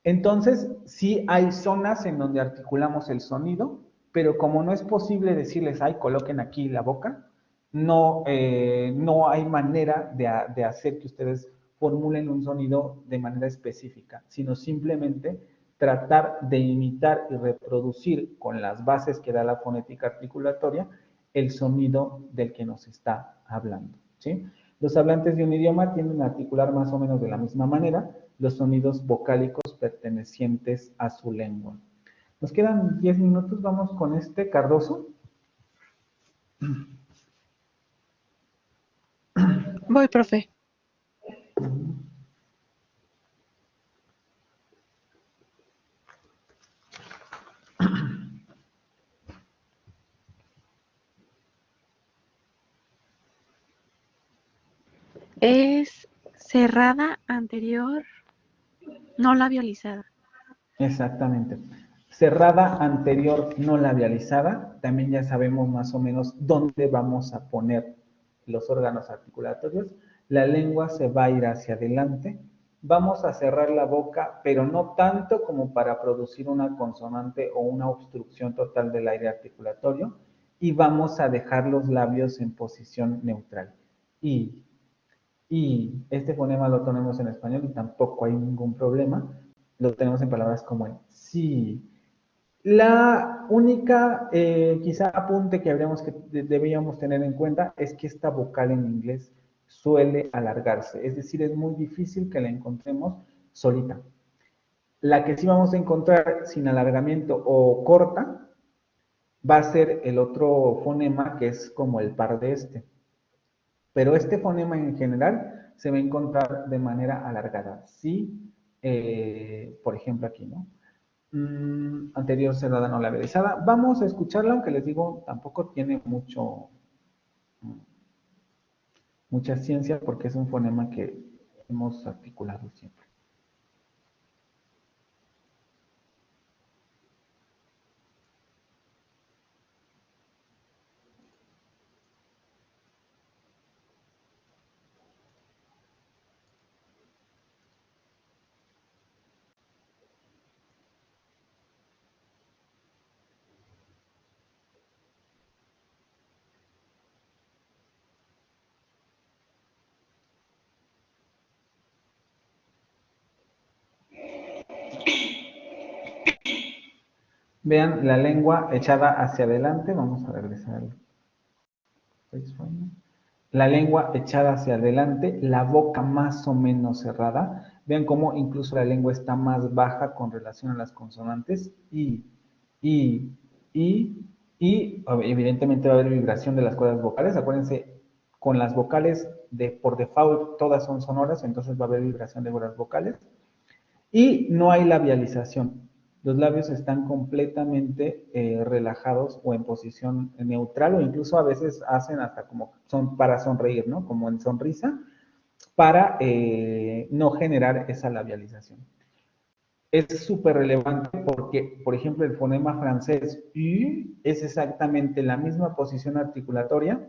Entonces, sí hay zonas en donde articulamos el sonido, pero como no es posible decirles, coloquen aquí la boca, no hay manera de hacer que ustedes formulen un sonido de manera específica, sino simplemente tratar de imitar y reproducir con las bases que da la fonética articulatoria el sonido del que nos está hablando, ¿sí? Los hablantes de un idioma tienden a articular más o menos de la misma manera los sonidos vocálicos pertenecientes a su lengua. Nos quedan 10 minutos, vamos con Cardoso. Voy, profe. Es cerrada anterior, no labializada. Exactamente. cerrada anterior no labializada, también ya sabemos más o menos dónde vamos a poner los órganos articulatorios. La lengua se va a ir hacia adelante. Vamos a cerrar la boca, pero no tanto como para producir una consonante o una obstrucción total del aire articulatorio. Y vamos a dejar los labios en posición neutral. Y este fonema lo tenemos en español y tampoco hay ningún problema. Lo tenemos en palabras como el sí. La única quizá apunte que deberíamos tener en cuenta es que esta vocal en inglés suele alargarse, es decir, es muy difícil que la encontremos solita. La que sí vamos a encontrar sin alargamiento o corta va a ser el otro fonema que es como el par de este. Pero este fonema en general se va a encontrar de manera alargada. Sí, por ejemplo aquí, ¿no? Anterior cerrada no labializada. Vamos a escucharla, aunque les digo, tampoco tiene mucha ciencia porque es un fonema que hemos articulado siempre. Vean la lengua echada hacia adelante. Vamos a regresar. La lengua echada hacia adelante, la boca más o menos cerrada. Vean cómo incluso la lengua está más baja con relación a las consonantes. Evidentemente va a haber vibración de las cuerdas vocales. Acuérdense, con las vocales por default todas son sonoras, entonces va a haber vibración de cuerdas vocales. Y no hay labialización. Los labios están completamente relajados o en posición neutral, o incluso a veces hacen hasta como son para sonreír, ¿no? Como en sonrisa, para no generar esa labialización. Es súper relevante porque, por ejemplo, el fonema francés U es exactamente la misma posición articulatoria,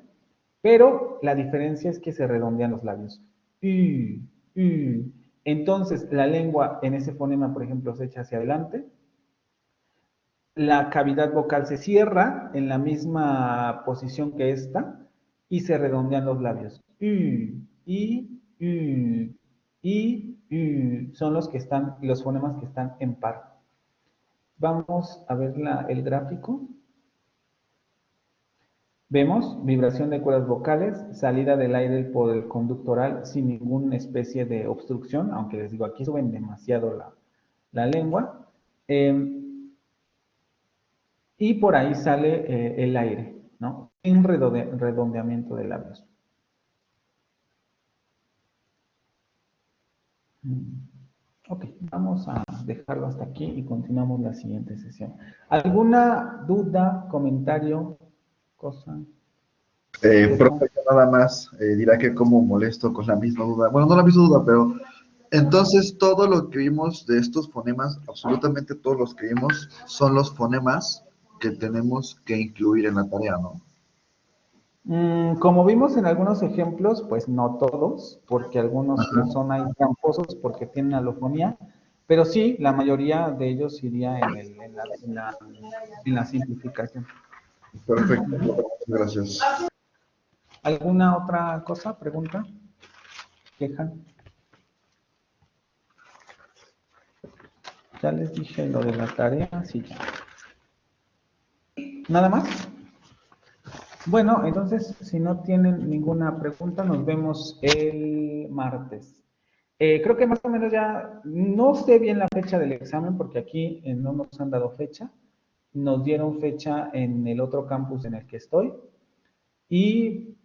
pero la diferencia es que se redondean los labios. U. Entonces, la lengua en ese fonema, por ejemplo, se echa hacia adelante. La cavidad vocal se cierra en la misma posición que esta y se redondean los labios. Son los fonemas que están en par. Vamos a ver el gráfico. Vemos vibración de cuerdas vocales, salida del aire por el conducto oral sin ninguna especie de obstrucción, aunque les digo, aquí suben demasiado la lengua. Y por ahí sale el aire, ¿no? Sin redondeamiento de labios. Ok, vamos a dejarlo hasta aquí y continuamos la siguiente sesión. ¿Alguna duda, comentario, cosa? Profe, nada más dirá que como molesto con la misma duda. Bueno, no la misma duda, pero entonces todo lo que vimos de estos fonemas, absolutamente todos los que vimos, son los fonemas que tenemos que incluir en la tarea, ¿no? Como vimos en algunos ejemplos, pues no todos, porque algunos son ahí tramposos porque tienen alofonía, pero sí, la mayoría de ellos iría en la simplificación. Perfecto, gracias. ¿Alguna otra cosa, pregunta, queja? Ya les dije lo de la tarea, sí, ya. ¿Nada más? Bueno, entonces, si no tienen ninguna pregunta, nos vemos el martes. Creo que más o menos ya, no sé bien la fecha del examen, porque aquí no nos han dado fecha. Nos dieron fecha en el otro campus en el que estoy. Y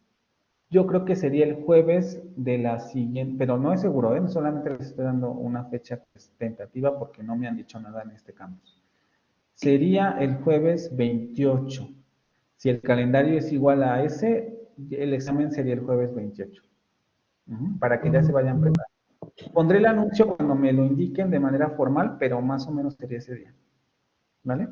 yo creo que sería el jueves de la siguiente, pero no es seguro, solamente les estoy dando una fecha tentativa porque no me han dicho nada en este campus. Sería el jueves 28. Si el calendario es igual a ese, el examen sería el jueves 28. Para que ya se vayan preparando. Pondré el anuncio cuando me lo indiquen de manera formal, pero más o menos sería ese día. ¿vale?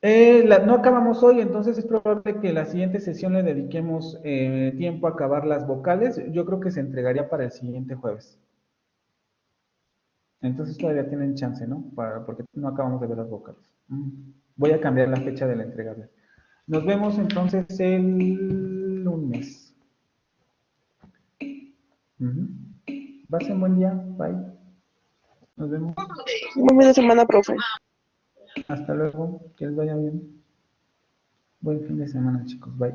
No acabamos hoy, entonces es probable que la siguiente sesión le dediquemos tiempo a acabar las vocales. Yo creo que se entregaría para el siguiente jueves. Entonces todavía tienen chance, ¿no? Porque no acabamos de ver las vocales. Voy a cambiar la fecha de la entregable. Nos vemos entonces el lunes. Pasen buen día. Bye. Nos vemos. Muy buena semana, profe. Hasta luego. Que les vaya bien. Buen fin de semana, chicos. Bye.